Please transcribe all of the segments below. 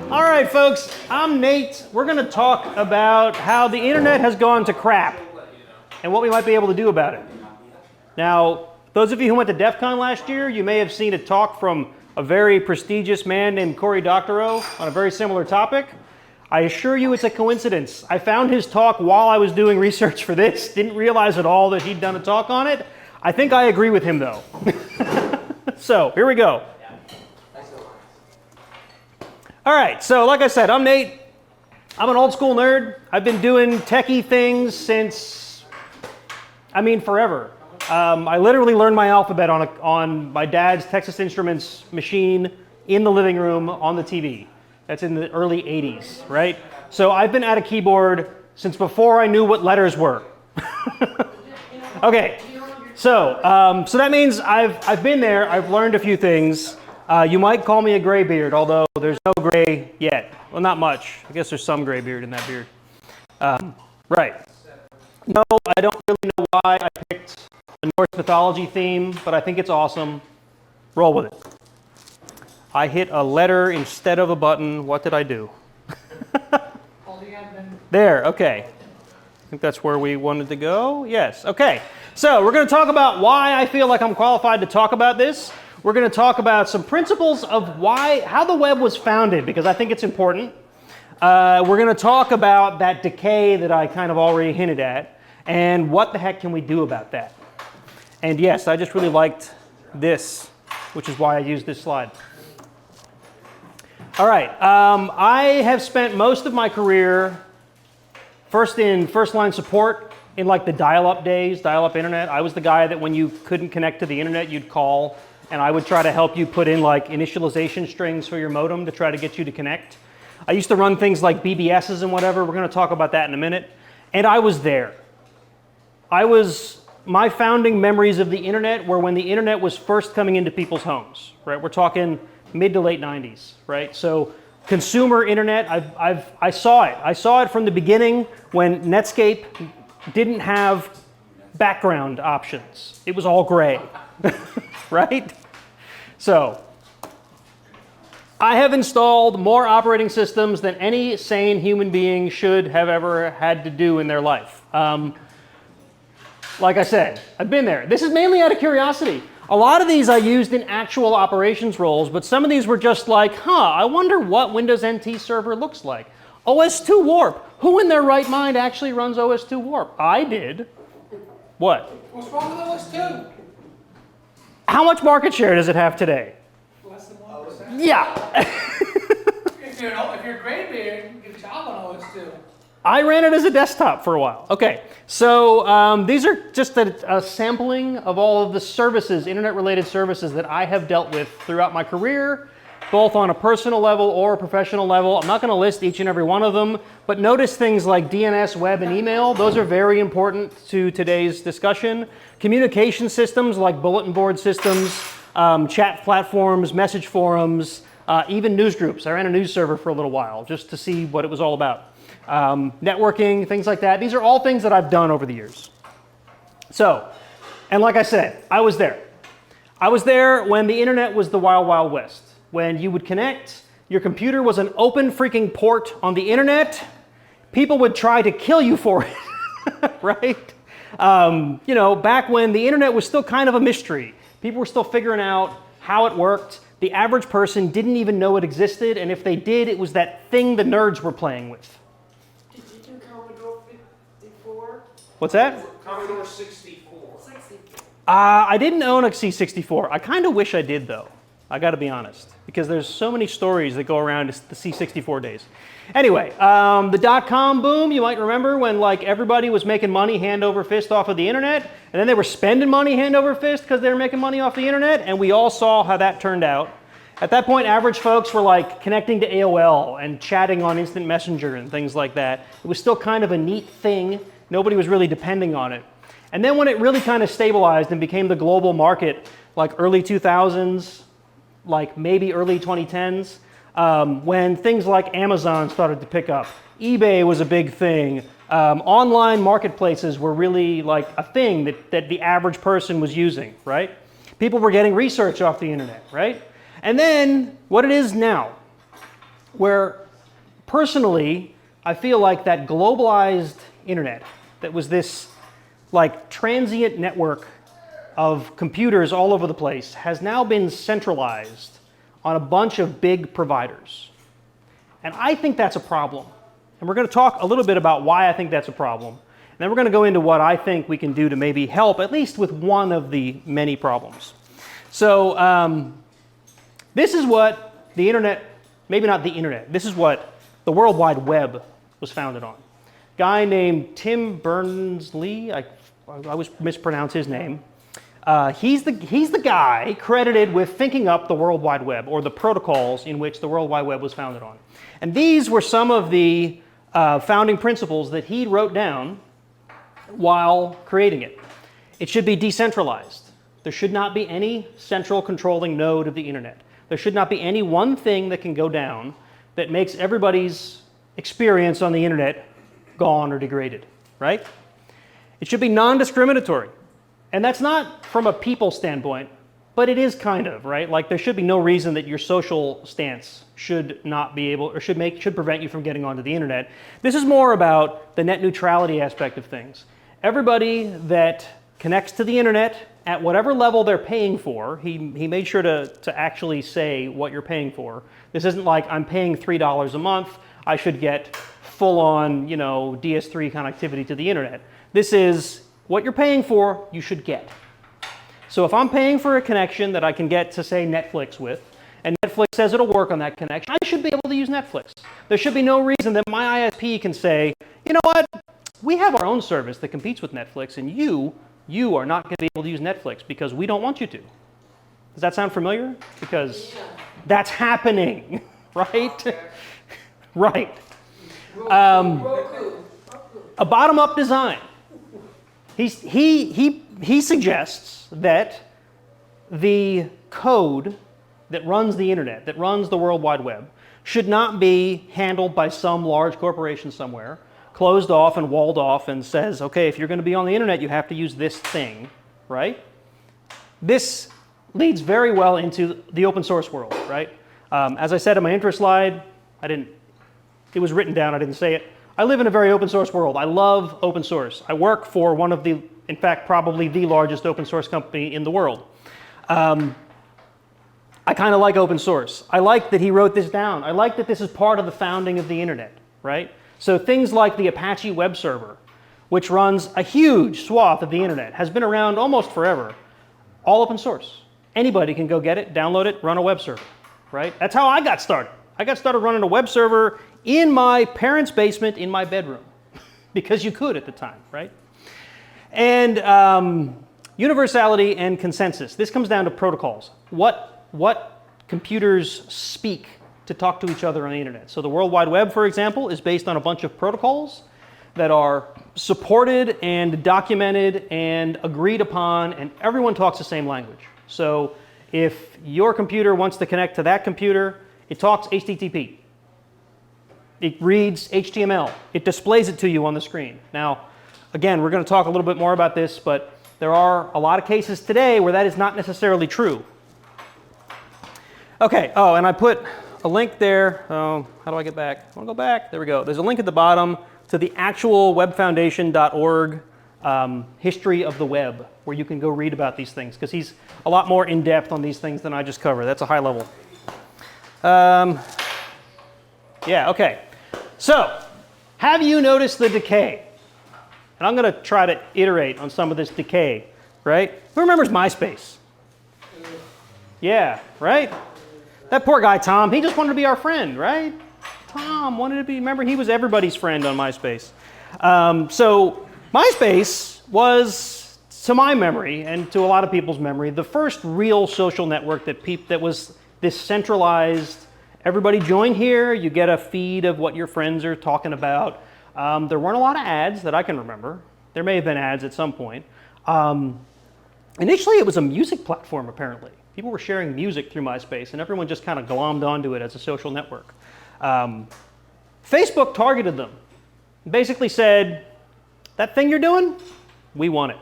All right, folks, I'm Nate. We're going to talk about how the internet has gone to crap and what we might be able to do about it. Now, those of you who went to DEFCON last year, you may have seen a talk from a very prestigious man named Cory Doctorow on a very similar topic. I assure you it's a coincidence. I found his talk while I was doing research for this. Didn't realize at all that he'd done a talk on it. I think I agree with him, though. So, here we go. All right, so like I said, I'm Nate. I'm an old school nerd. I've been doing techie things since, forever. I literally learned my alphabet on my dad's Texas Instruments machine in the living room on the TV. That's in the early 80s, right? So I've been at a keyboard since before I knew what letters were. Okay, so that means I've been there. I've learned a few things. You might call me a graybeard, although there's no gray yet. Well, not much. I guess there's some graybeard in that beard. Right. No, I don't really know why I picked a Norse mythology theme, but I think it's awesome. Roll with it. I hit a letter instead of a button. What did I do? There, okay. I think that's where we wanted to go. Yes, okay. So we're going to talk about why I feel like I'm qualified to talk about this. We're going to talk about some principles of how the web was founded, because I think it's important. We're going to talk about that decay that I kind of already hinted at, and what the heck can we do about that? And yes, I just really liked this, which is why I used this slide. All right, I have spent most of my career first in first-line support in like the dial-up days, dial-up internet. I was the guy that when you couldn't connect to the internet, you'd call, and I would try to help you put in like initialization strings for your modem to try to get you to connect. I used to run things like BBSs and whatever. We're going to talk about that in a minute. And I was there. My founding memories of the internet were when the internet was first coming into people's homes, right? We're talking mid to late 90s, right? So consumer internet, I saw it. I saw it from the beginning when Netscape didn't have background options. It was all gray, right? So I have installed more operating systems than any sane human being should have ever had to do in their life. Like I said, I've been there. This is mainly out of curiosity. A lot of these I used in actual operations roles, but some of these were just like, I wonder what Windows NT Server looks like. OS2 Warp. Who in their right mind actually runs OS2 Warp? I did. What? What's wrong with OS2? How much market share does it have today? Less than 1%. Yeah. If you're a graybeard, get a job on OS2. I ran it as a desktop for a while. Okay, so these are just a sampling of all of the services, internet-related services that I have dealt with throughout my career, both on a personal level or a professional level. I'm not going to list each and every one of them, but notice things like DNS, web, and email. Those are very important to today's discussion. Communication systems like bulletin board systems, chat platforms, message forums, even news groups. I ran a news server for a little while just to see what it was all about. Networking, things like that. These are all things that I've done over the years. So, and like I said, I was there. I was there when the internet was the wild, wild west. When you would connect, your computer was an open freaking port on the internet. People would try to kill you for it, right? Back when the internet was still kind of a mystery. People were still figuring out how it worked. The average person didn't even know it existed, and if they did, it was that thing the nerds were playing with. Did you do Commodore 54? What's that? Commodore 64. I didn't own a C64. I kind of wish I did, though. I got to be honest, because there's so many stories that go around the C64 days. Anyway, the dot-com boom, you might remember when like everybody was making money hand over fist off of the internet, and then they were spending money hand over fist because they were making money off the internet, and we all saw how that turned out. At that point, average folks were like connecting to AOL and chatting on Instant Messenger and things like that. It was still kind of a neat thing. Nobody was really depending on it. And then when it really kind of stabilized and became the global market, like early 2000s, like maybe early 2010s, when things like Amazon started to pick up. eBay was a big thing. Online marketplaces were really like a thing that the average person was using, right? People were getting research off the internet, right? And then what it is now. where personally, I feel like that globalized internet that was this like transient network of computers all over the place has now been centralized on a bunch of big providers. And I think that's a problem. And we're going to talk a little bit about why I think that's a problem. And then we're going to go into what I think we can do to maybe help, at least with one of the many problems. So this is what the internet, maybe not the internet, this is what the World Wide Web was founded on. A guy named Tim Berners-Lee, I always mispronounce his name. He's the guy credited with thinking up the World Wide Web, or the protocols in which the World Wide Web was founded on. And these were some of the founding principles that he wrote down while creating it. It should be decentralized. There should not be any central controlling node of the internet. There should not be any one thing that can go down that makes everybody's experience on the internet gone or degraded, right? It should be non-discriminatory. And that's not from a people standpoint, but it is kind of, right? Like there should be no reason that your social stance should not be able, or should prevent you from getting onto the internet. This is more about the net neutrality aspect of things. Everybody that connects to the internet at whatever level they're paying for, he made sure to actually say what you're paying for. This isn't like I'm paying $3 a month, I should get full-on, DS3 connectivity to the internet. This is what you're paying for, you should get. So if I'm paying for a connection that I can get to, say, Netflix with, and Netflix says it'll work on that connection, I should be able to use Netflix. There should be no reason that my ISP can say, you know what, we have our own service that competes with Netflix, and you are not going to be able to use Netflix because we don't want you to. Does that sound familiar? Because that's happening, right? Right. A bottom-up design. He suggests that the code that runs the internet, that runs the World Wide Web, should not be handled by some large corporation somewhere, closed off and walled off and says, okay, if you're going to be on the internet, you have to use this thing, right? This leads very well into the open source world, right? As I said in my intro slide, it was written down, I didn't say it. I live in a very open source world. I love open source. I work for one of the, in fact, probably the largest open source company in the world. I kind of like open source. I like that he wrote this down. I like that this is part of the founding of the internet, right? So things like the Apache web server, which runs a huge swath of the internet, has been around almost forever, all open source. Anybody can go get it, download it, run a web server, right? That's how I got started. I got started running a web server in my parents' basement in my bedroom because you could at the time, right? And universality and consensus. This comes down to protocols. What computers speak to talk to each other on the internet. So the World Wide Web, for example, is based on a bunch of protocols that are supported and documented and agreed upon, and everyone talks the same language. So if your computer wants to connect to that computer, it talks HTTP. It reads HTML. It displays it to you on the screen. Now, again, we're going to talk a little bit more about this, but there are a lot of cases today where that is not necessarily true. Okay, oh, and I put a link there. Oh, how do I get back? I want to go back. There we go. There's a link at the bottom to the actual webfoundation.org history of the web, where you can go read about these things, because he's a lot more in-depth on these things than I just covered. That's a high level. Yeah, okay. So, have you noticed the decay? And I'm going to try to iterate on some of this decay, right? Who remembers MySpace? Yeah, right? That poor guy, Tom, he just wanted to be our friend, right? Tom wanted to be, remember, he was everybody's friend on MySpace. So MySpace was, to my memory, and to a lot of people's memory, the first real social network that was this centralized, everybody join here, you get a feed of what your friends are talking about. There weren't a lot of ads that I can remember. There may have been ads at some point. Initially, it was a music platform, apparently. People were sharing music through MySpace, and everyone just kind of glommed onto it as a social network. Facebook targeted them. Basically said, that thing you're doing, we want it.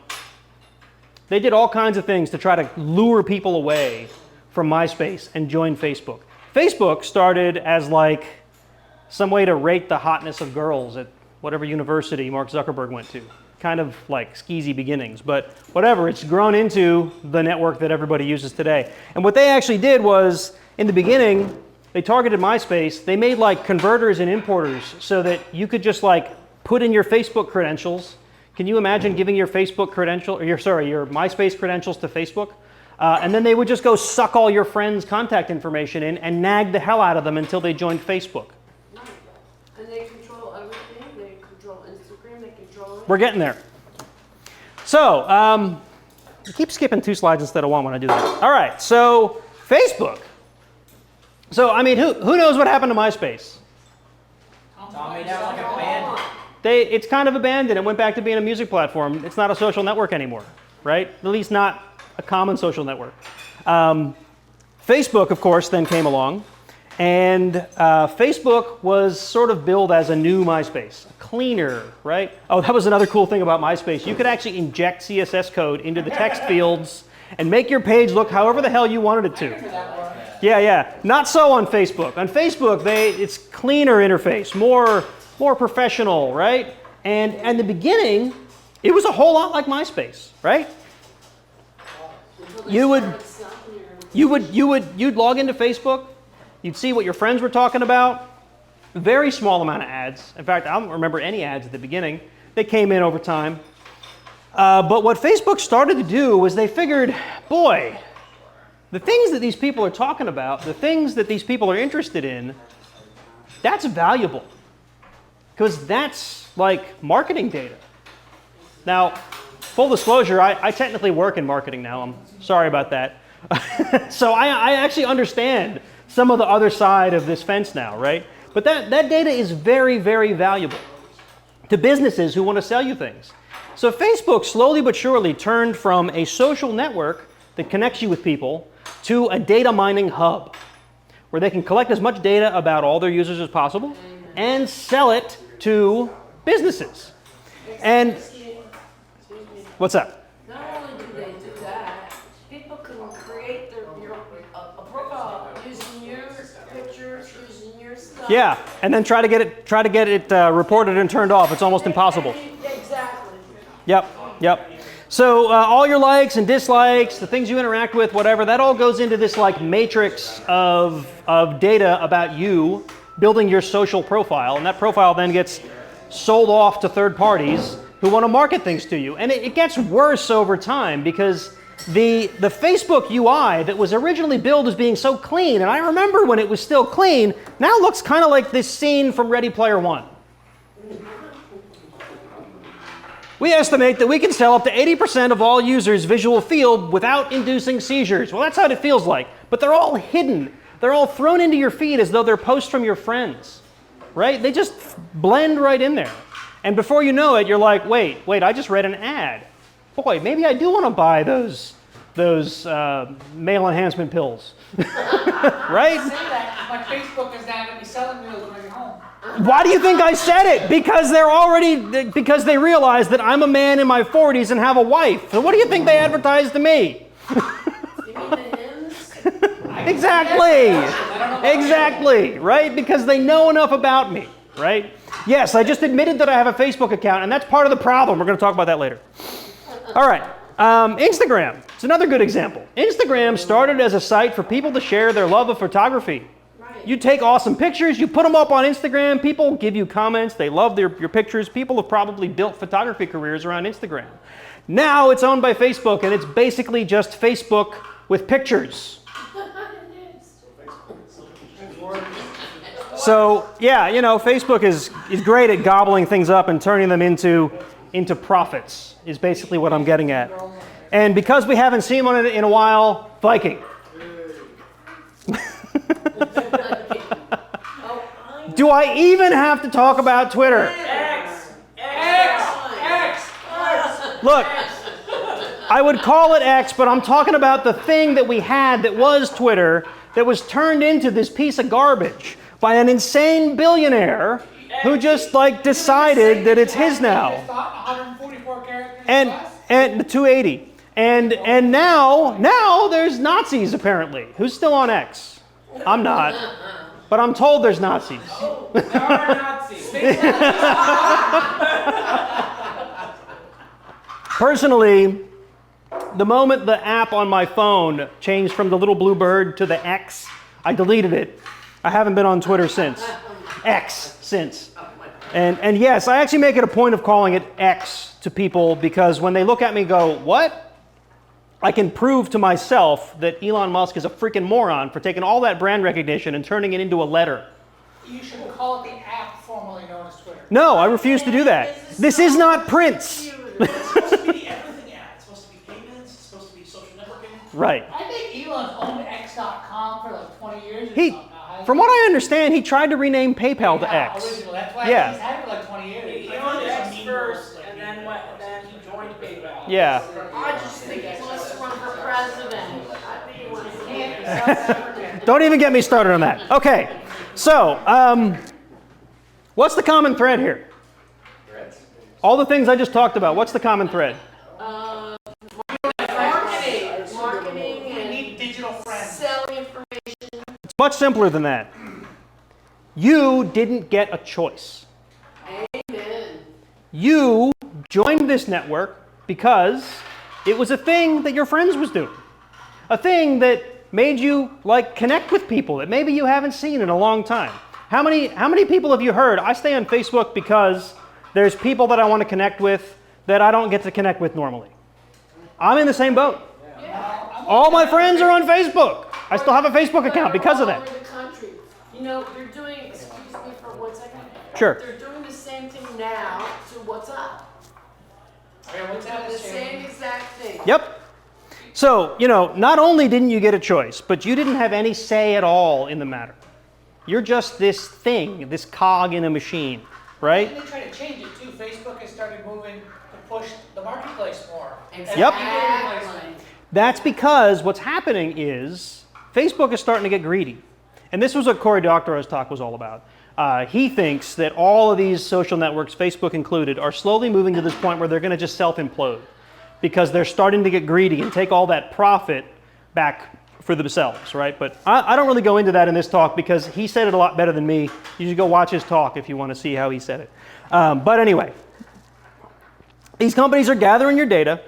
They did all kinds of things to try to lure people away from MySpace and join Facebook. Facebook started as like some way to rate the hotness of girls at whatever university Mark Zuckerberg went to. Kind of like skeezy beginnings, but whatever, it's grown into the network that everybody uses today. And what they actually did was, in the beginning, they targeted MySpace. They made like converters and importers so that you could just like put in your Facebook credentials. Can you imagine giving your Facebook credential, or your MySpace credentials to Facebook? And then they would just go suck all your friends' contact information in and nag the hell out of them until they joined Facebook. And they control everything. They control Instagram. They control it. We're getting there. So, I keep skipping 2 slides instead of 1 when I do that. All right, so Facebook. So, I mean, who knows what happened to MySpace? Tommy, that like a band. It's kind of abandoned. It went back to being a music platform. It's not a social network anymore, right? At least not a common social network. Facebook, of course, then came along. And Facebook was sort of billed as a new MySpace, cleaner, right? Oh, that was another cool thing about MySpace. You could actually inject CSS code into the text fields and make your page look however the hell you wanted it to. Yeah. Not so on Facebook. On Facebook, it's cleaner interface, more professional, right? And in the beginning, it was a whole lot like MySpace, right? You'd log into Facebook. You'd see what your friends were talking about. Very small amount of ads. In fact, I don't remember any ads at the beginning. They came in over time. But what Facebook started to do was they figured, boy, the things that these people are talking about, the things that these people are interested in, that's valuable. Because that's like marketing data. Now, full disclosure, I technically work in marketing now. I'm sorry about that. So I actually understand some of the other side of this fence now, right? But that data is very, very valuable to businesses who want to sell you things. So Facebook slowly but surely turned from a social network that connects you with people to a data mining hub where they can collect as much data about all their users as possible and sell it to businesses. And what's that? Not only do they do that, people can create a profile using your pictures, using your stuff. Yeah, and then try to get it reported and turned off. It's almost impossible. Exactly. Yep. So all your likes and dislikes, the things you interact with, whatever, that all goes into this like matrix of data about you, building your social profile, and that profile then gets sold off to third parties who want to market things to you. And it gets worse over time because the Facebook UI that was originally billed as being so clean, and I remember when it was still clean, now looks kind of like this scene from Ready Player One. We estimate that we can sell up to 80% of all users' visual field without inducing seizures. Well, that's how it feels like. But they're all hidden. They're all thrown into your feed as though they're posts from your friends, right? They just blend right in there. And before you know it, you're like, wait, I just read an ad. Boy, maybe I do want to buy those male enhancement pills, right? Say that, my Facebook is now going to be selling me those when I get home. Why do you think I said it? Because they realize that I'm a man in my 40s and have a wife. So what do you think they advertise to me? You mean the hymns? Exactly, right? Because they know enough about me, right? Yes, I just admitted that I have a Facebook account, and that's part of the problem. We're going to talk about that later. All right, Instagram. It's another good example. Instagram started as a site for people to share their love of photography. You take awesome pictures, you put them up on Instagram, people give you comments, they love your pictures. People have probably built photography careers around Instagram. Now it's owned by Facebook, and it's basically just Facebook with pictures. So yeah, Facebook is great at gobbling things up and turning them into profits, is basically what I'm getting at. And because we haven't seen one in a while, Viking. Do I even have to talk about Twitter? X. Look, I would call it X, but I'm talking about the thing that we had that was Twitter that was turned into this piece of garbage by an insane billionaire who just decided that it's his now. 144 characters. And the 280. And now there's Nazis apparently. Who's still on X? I'm not. but I'm told there's Nazis. There are Nazis. Personally, the moment the app on my phone changed from the little blue bird to the X, I deleted it. I haven't been on Twitter since. X since. And yes, I actually make it a point of calling it X to people because when they look at me and go, what? I can prove to myself that Elon Musk is a freaking moron for taking all that brand recognition and turning it into a letter. You should call it the app formerly known as Twitter. No, I refuse to do that. This is not Prince. It's supposed to be the everything app. It's supposed to be payments. It's supposed to be social networking. Right. I think Elon's owned X.com for like 20 years or He, something now. from what I understand, he tried to rename PayPal to Yeah, X. original. That's why Yeah. he's had it for like 20 years. He owned X first, and then he joined PayPal. Yeah. I just think he wants to run for president. I think he wants to. Don't even get me started on that. Okay. So, what's the common thread here? All the things I just talked about, what's the common thread? Marketing We and need digital friends. selling information. It's much simpler than that. You didn't get a choice. Amen. You joined this network because it was a thing that your friends was doing. A thing that made you like connect with people that maybe you haven't seen in a long time. How many people have you heard? I stay on Facebook because there's people that I want to connect with that I don't get to connect with normally. I'm in the same boat. All my friends are on Facebook. I still have a Facebook account because of All that. over the country. You know, they're doing, excuse me for 1 second. Sure. They're doing the same thing now to what's up. Okay, what's that? The same exact thing. Yep. So, not only didn't you get a choice, but you didn't have any say at all in the matter. You're just this thing, this cog in a machine, right? And they try to change it too. Facebook has started moving to push the marketplace more. Exactly. That's because what's happening is Facebook is starting to get greedy. And this was what Cory Doctorow's talk was all about. He thinks that all of these social networks, Facebook included, are slowly moving to this point where they're going to just self-implode because they're starting to get greedy and take all that profit back for themselves, right? But I don't really go into that in this talk because he said it a lot better than me. You should go watch his talk if you want to see how he said it. But anyway, these companies are gathering your data.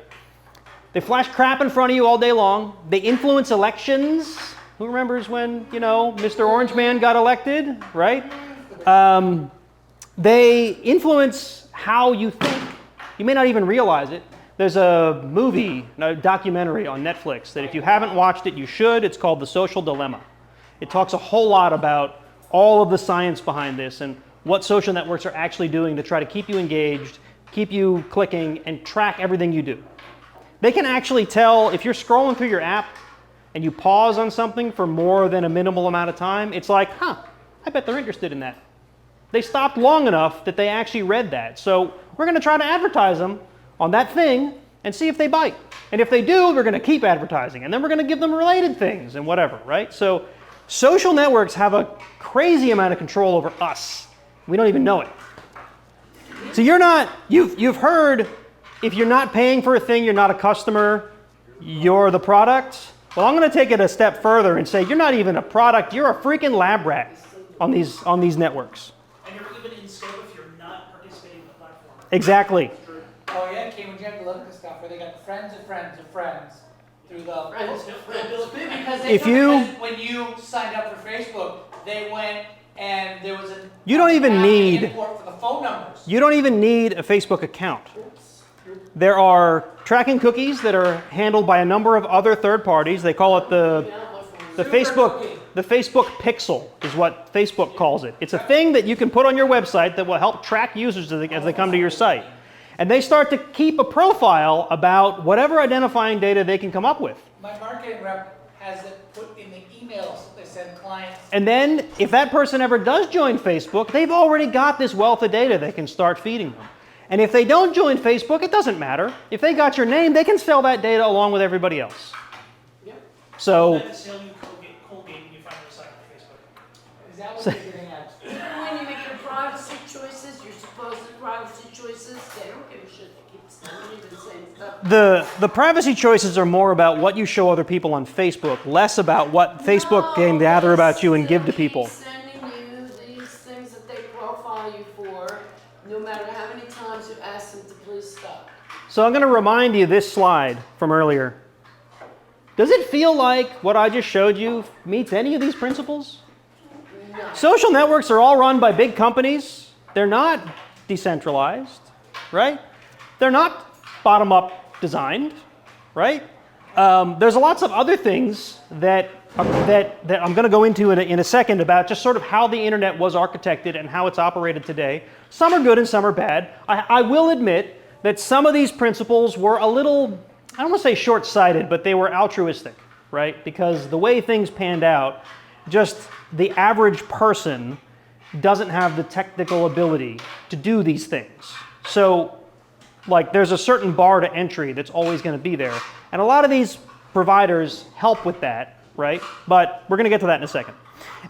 They flash crap in front of you all day long. They influence elections. Who remembers when, Mr. Orange Man got elected, right? They influence how you think. You may not even realize it. There's a documentary on Netflix that if you haven't watched it, you should. It's called The Social Dilemma. It talks a whole lot about all of the science behind this and what social networks are actually doing to try to keep you engaged, keep you clicking, and track everything you do. They can actually tell if you're scrolling through your app and you pause on something for more than a minimal amount of time, it's like, I bet they're interested in that. They stopped long enough that they actually read that. So we're going to try to advertise them on that thing and see if they bite. And if they do, we're going to keep advertising. And then we're going to give them related things and whatever, right? So social networks have a crazy amount of control over us. We don't even know it. So you've heard, if you're not paying for a thing, you're not a customer, you're the product. Well, I'm going to take it a step further and say you're not even a product, you're a freaking lab rat on these networks. And you're even in scope if you're not participating in the platform. Exactly. Oh yeah, Cambridge, you have to look at the stuff where they got friends of friends of friends through the because when you signed up for Facebook, they went and there was a You don't even need import for the phone numbers. You don't even need a Facebook account. There are tracking cookies that are handled by a number of other third parties. They call it the Facebook pixel is what Facebook calls it. It's a thing that you can put on your website that will help track users as they come to your site. And they start to keep a profile about whatever identifying data they can come up with. My marketing rep has it put in the emails that they send clients. And then if that person ever does join Facebook, they've already got this wealth of data they can start feeding them. And if they don't join Facebook, it doesn't matter. If they got your name, they can sell that data along with everybody else. Yep. So That sell you Colgate and you find your site on Facebook. Is that what you're getting at? Even when you make your privacy choices, your supposed privacy choices, they don't give a shit. They keep sending you the same stuff. the privacy choices are more about what you show other people on Facebook, less about what Facebook can gather about you and give to people. Sending So I'm going to remind you this slide from earlier. Does it feel like what I just showed you meets any of these principles? No. Social networks are all run by big companies. They're not decentralized, right? They're not bottom-up designed, right? There's lots of other things that I'm going to go into in a second about just sort of how the internet was architected and how it's operated today. Some are good and some are bad. I will admit that some of these principles were a little, I don't want to say short-sighted, but they were altruistic, right? Because the way things panned out, just the average person doesn't have the technical ability to do these things. So, like, there's a certain bar to entry that's always going to be there. And a lot of these providers help with that, right? But we're going to get to that in a second.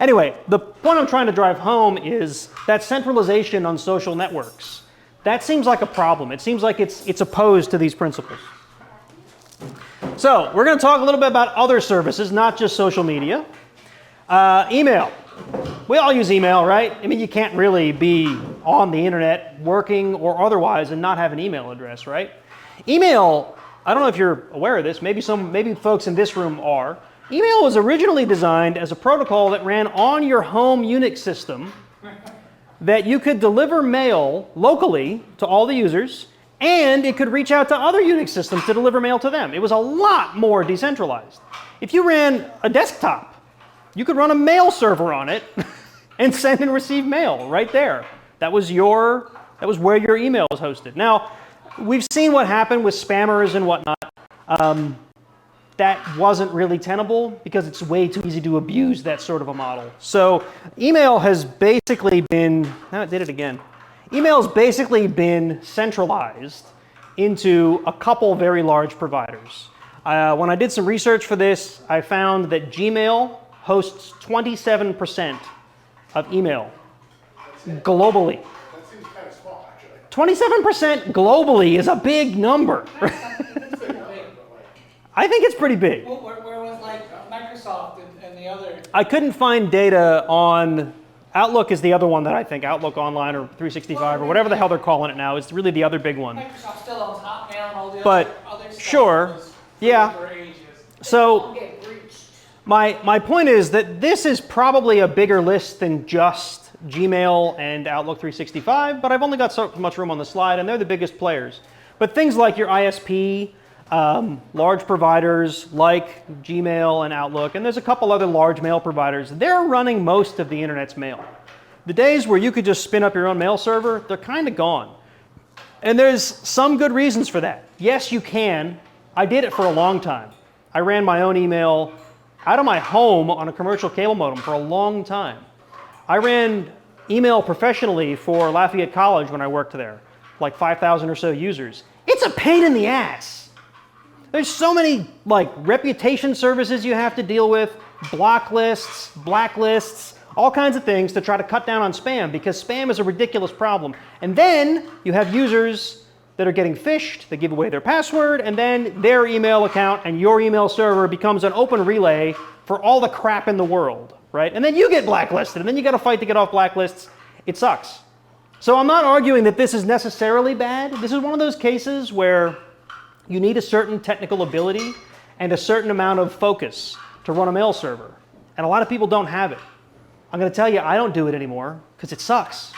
Anyway, the point I'm trying to drive home is that centralization on social networks. That seems like a problem. It seems like it's opposed to these principles. So we're going to talk a little bit about other services, not just social media. Email. We all use email, right? I mean, you can't really be on the internet working or otherwise and not have an email address, right? Email, I don't know if you're aware of this, maybe folks in this room are. Email was originally designed as a protocol that ran on your home Unix system that you could deliver mail locally to all the users, and it could reach out to other Unix systems to deliver mail to them. It was a lot more decentralized. If you ran a desktop, you could run a mail server on it and send and receive mail right there. That was where your email was hosted. Now, we've seen what happened with spammers and whatnot. That wasn't really tenable because it's way too easy to abuse that sort of a model. So email has basically been, now it did it again. Email's basically been centralized into a couple very large providers. When I did some research for this, I found that Gmail hosts 27% of email globally. That seems kind of small, actually. 27% globally is a big number. I think it's pretty big. Where was like Microsoft and the other? I couldn't find data on Outlook is the other one that I think, Outlook Online or 365 or whatever the hell they're calling it now, is really the other big one. Microsoft still owns Hotmail and all the But other stuff. sure, was yeah. for ages. So Get breached. my point is that this is probably a bigger list than just Gmail and Outlook 365, but I've only got so much room on the slide, and they're the biggest players. But things like your ISP, large providers like Gmail and Outlook, and there's a couple other large mail providers, they're running most of the internet's mail. The days where you could just spin up your own mail server, they're kind of gone. And there's some good reasons for that. Yes, you can. I did it for a long time. I ran my own email out of my home on a commercial cable modem for a long time. I ran email professionally for Lafayette College when I worked there, like 5,000 or so users. It's a pain in the ass. There's so many like reputation services you have to deal with, block lists, blacklists, all kinds of things to try to cut down on spam because spam is a ridiculous problem. And then you have users that are getting phished, they give away their password, and then their email account and your email server becomes an open relay for all the crap in the world, right? And then you get blacklisted, and then you got to fight to get off blacklists. It sucks. So I'm not arguing that this is necessarily bad. This is one of those cases where you need a certain technical ability and a certain amount of focus to run a mail server. And a lot of people don't have it. I'm going to tell you, I don't do it anymore because it sucks.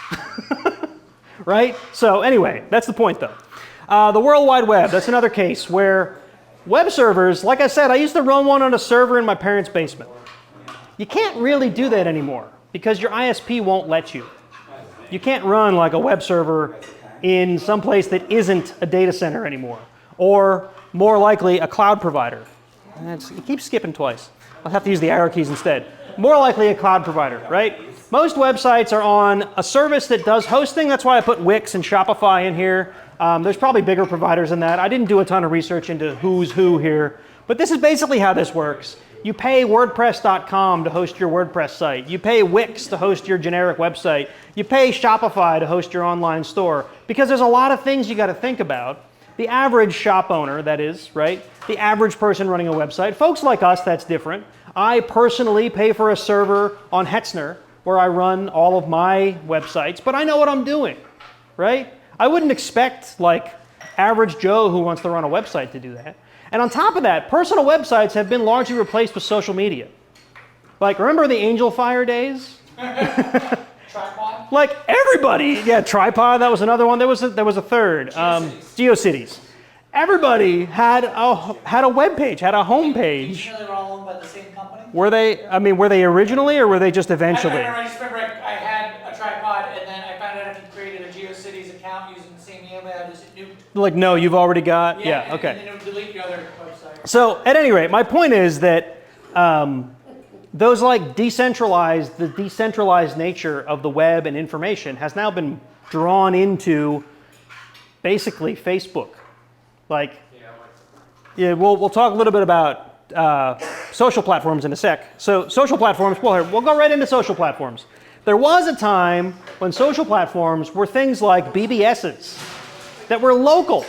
Right? So anyway, that's the point though. The World Wide Web, that's another case where web servers, like I said, I used to run one on a server in my parents' basement. You can't really do that anymore because your ISP won't let you. You can't run like a web server in some place that isn't a data center anymore, or more likely a cloud provider. And it keeps skipping twice. I'll have to use the arrow keys instead. More likely a cloud provider, right? Most websites are on a service that does hosting. That's why I put Wix and Shopify in here. There's probably bigger providers than that. I didn't do a ton of research into who's who here, but this is basically how this works. You pay WordPress.com to host your WordPress site. You pay Wix to host your generic website. You pay Shopify to host your online store, because there's a lot of things you got to think about. The average shop owner, that is, right? The average person running a website. Folks like us, that's different. I personally pay for a server on Hetzner where I run all of my websites, but I know what I'm doing, right? I wouldn't expect like average Joe who wants to run a website to do that. And on top of that, personal websites have been largely replaced with social media. Like, remember the Angel Fire days? Tripod? Like everybody, yeah, Tripod, that was another one. There was a third, GeoCities. Everybody had a web page, had a home Did you page. know they were all owned by the same company? Were they originally or were they just eventually? I just remember I had a tripod and then I found out if you created a GeoCities account using the same email address, it knew. Like, no, you've already got, yeah, and, okay. And then it would delete your other website. So at any rate, my point is that those like the decentralized nature of the web and information has now been drawn into basically Facebook. Like, yeah, we'll talk a little bit about social platforms in a sec. So social platforms, we'll go right into social platforms. There was a time when social platforms were things like BBSs that were local.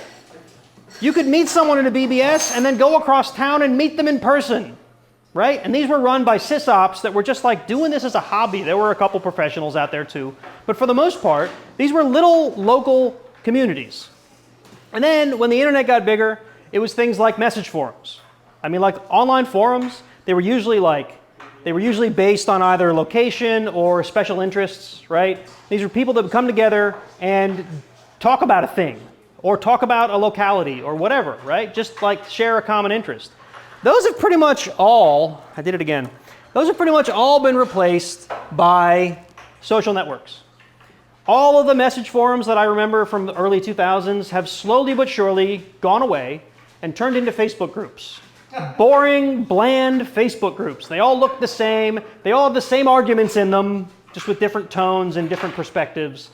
You could meet someone in a BBS and then go across town and meet them in person, right? And these were run by sysops that were just like doing this as a hobby. There were a couple professionals out there too. But for the most part, these were little local communities. And then when the internet got bigger, it was things like message forums. I mean, like online forums, they were usually based on either location or special interests, right? These were people that would come together and talk about a thing or talk about a locality or whatever, right? Just like share a common interest. Those have pretty much all, I did it again, those have pretty much all been replaced by social networks. All of the message forums that I remember from the early 2000s have slowly but surely gone away and turned into Facebook groups. Boring, bland Facebook groups. They all look the same. They all have the same arguments in them, just with different tones and different perspectives.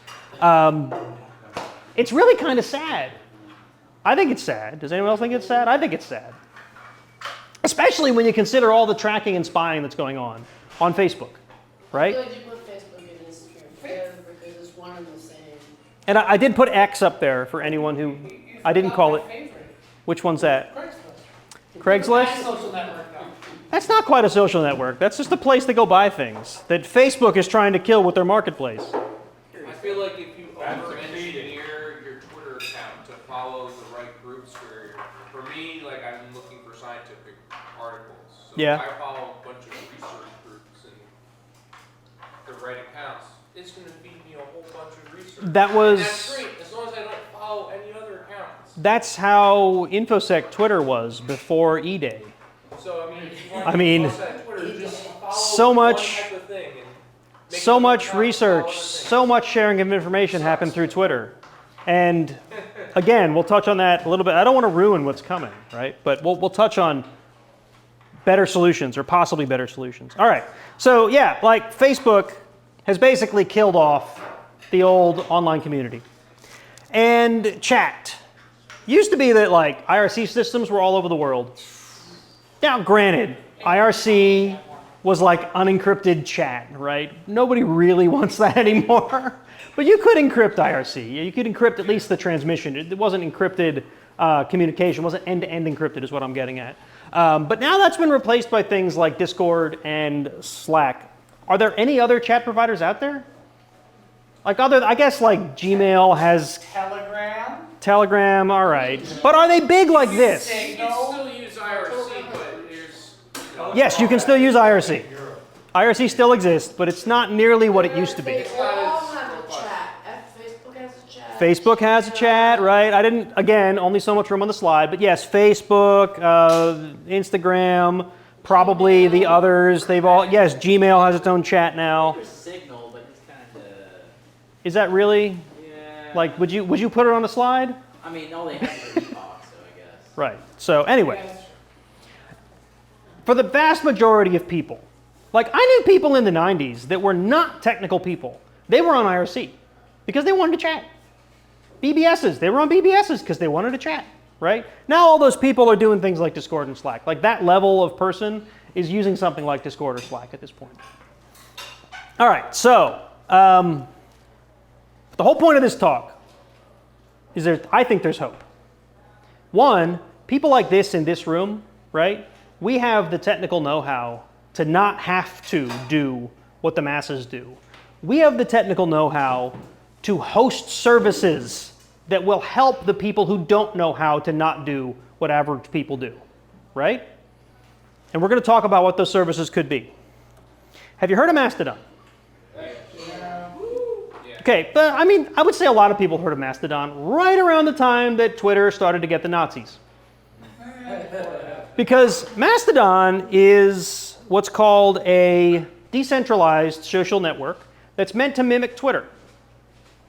It's really kind of sad. I think it's sad. Does anyone else think it's sad? I think it's sad. Especially when you consider all the tracking and spying that's going on Facebook, right? I feel like you put Facebook and Instagram together because it's one and the same. And I did put X up there for anyone who, I didn't call it. My favorite, Which one's that? Craigslist. Craigslist? That's social network though. That's not quite a social network. That's just a place to go buy things that Facebook is trying to kill with their marketplace. I feel like if you over-engineer your Twitter account to follow the right groups for me, like I'm looking for scientific articles. So Yeah. if I follow a bunch of research groups and the right accounts, it's going to feed me a whole bunch of research. That was- And that's great, as long as I don't follow any other accounts. That's how InfoSec Twitter was before E-Day. So, I mean, if you want I mean, to follow Twitter, just follow so one much- type of thing and make So other much accounts follow research, other things. so much sharing of information happened through Twitter. And again, we'll touch on that a little bit. I don't want to ruin what's coming, right? But we'll touch on better solutions or possibly better solutions. All right. So yeah, like Facebook has basically killed off the old online community. And chat. Used to be that like IRC systems were all over the world. Now granted, IRC was like unencrypted chat, right? Nobody really wants that anymore. But you could encrypt IRC. You could encrypt at least the transmission. It wasn't encrypted communication. It wasn't end-to-end encrypted is what I'm getting at. But now that's been replaced by things like Discord and Slack. Are there any other chat providers out there? Like I guess like Gmail has Telegram, all right. But are they big like this? You can still use IRC, but there's... Yes, you can still use IRC. IRC still exists, but it's not nearly what it used to be. They all have a chat. Facebook has a chat. Facebook has a chat, right? I didn't, again, only so much room on the slide, but yes, Facebook, Instagram, probably the others, they've all, yes, Gmail has its own chat now. There's Signal, but it's kind of, Is that really? yeah. Like, would you put it on a slide? I mean, all they have is their talk, so I guess. Right, so anyway. For the vast majority of people, like I knew people in the 90s that were not technical people. They were on IRC because they wanted to chat. BBSs, they were on BBSs because they wanted to chat, right? Now all those people are doing things like Discord and Slack. Like that level of person is using something like Discord or Slack at this point. All right, so the whole point of this talk is I think there's hope. One, people like this in this room, right? We have the technical know-how to not have to do what the masses do. We have the technical know-how to host services that will help the people who don't know how to not do what average people do, right? And we're going to talk about what those services could be. Have you heard of Mastodon? Okay, but I mean, I would say a lot of people heard of Mastodon right around the time that Twitter started to get the Nazis. Because Mastodon is what's called a decentralized social network that's meant to mimic Twitter.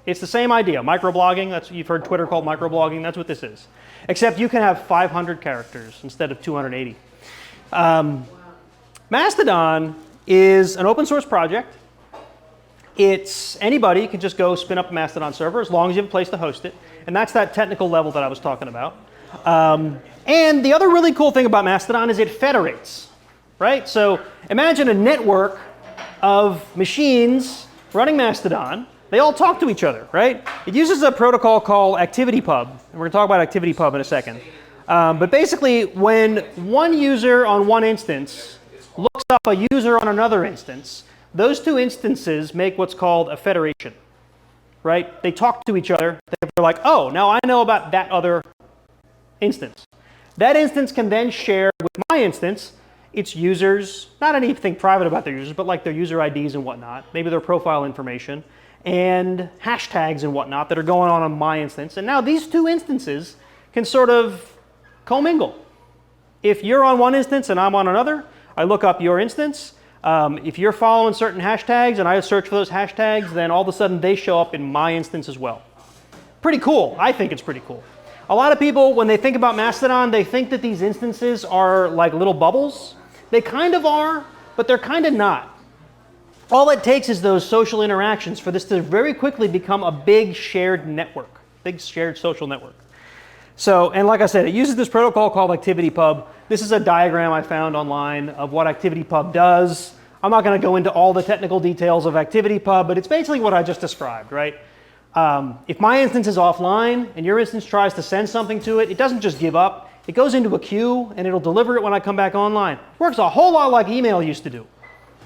It's the same idea, microblogging. You've heard Twitter called microblogging. That's what this is. Except you can have 500 characters instead of 280. Mastodon is an open source project. Anybody can just go spin up a Mastodon server as long as you have a place to host it. And that's that technical level that I was talking about. And the other really cool thing about Mastodon is it federates, right? So imagine a network of machines running Mastodon. They all talk to each other, right? It uses a protocol called activitypub. And we're going to talk about activitypub in a second. But basically, when one user on one instance looks up a user on another instance, those two instances make what's called a federation, right? They talk to each other. They're like, oh, now I know about that other instance. That instance can then share with my instance its users, not anything private about their users, but like their user IDs and whatnot, maybe their profile information, and hashtags and whatnot that are going on my instance. And now these two instances can sort of commingle. If you're on one instance and I'm on another, I look up your instance. If you're following certain hashtags and I search for those hashtags, then all of a sudden they show up in my instance as well. Pretty cool. I think it's pretty cool. A lot of people, when they think about Mastodon, they think that these instances are like little bubbles. They kind of are, but they're kind of not. All it takes is those social interactions for this to very quickly become a big shared network, big shared social network. So, and like I said, it uses this protocol called activitypub. This is a diagram I found online of what activitypub does. I'm not going to go into all the technical details of activitypub, but it's basically what I just described, right? If my instance is offline and your instance tries to send something to it, it doesn't just give up. It goes into a queue and it'll deliver it when I come back online. Works a whole lot like email used to do.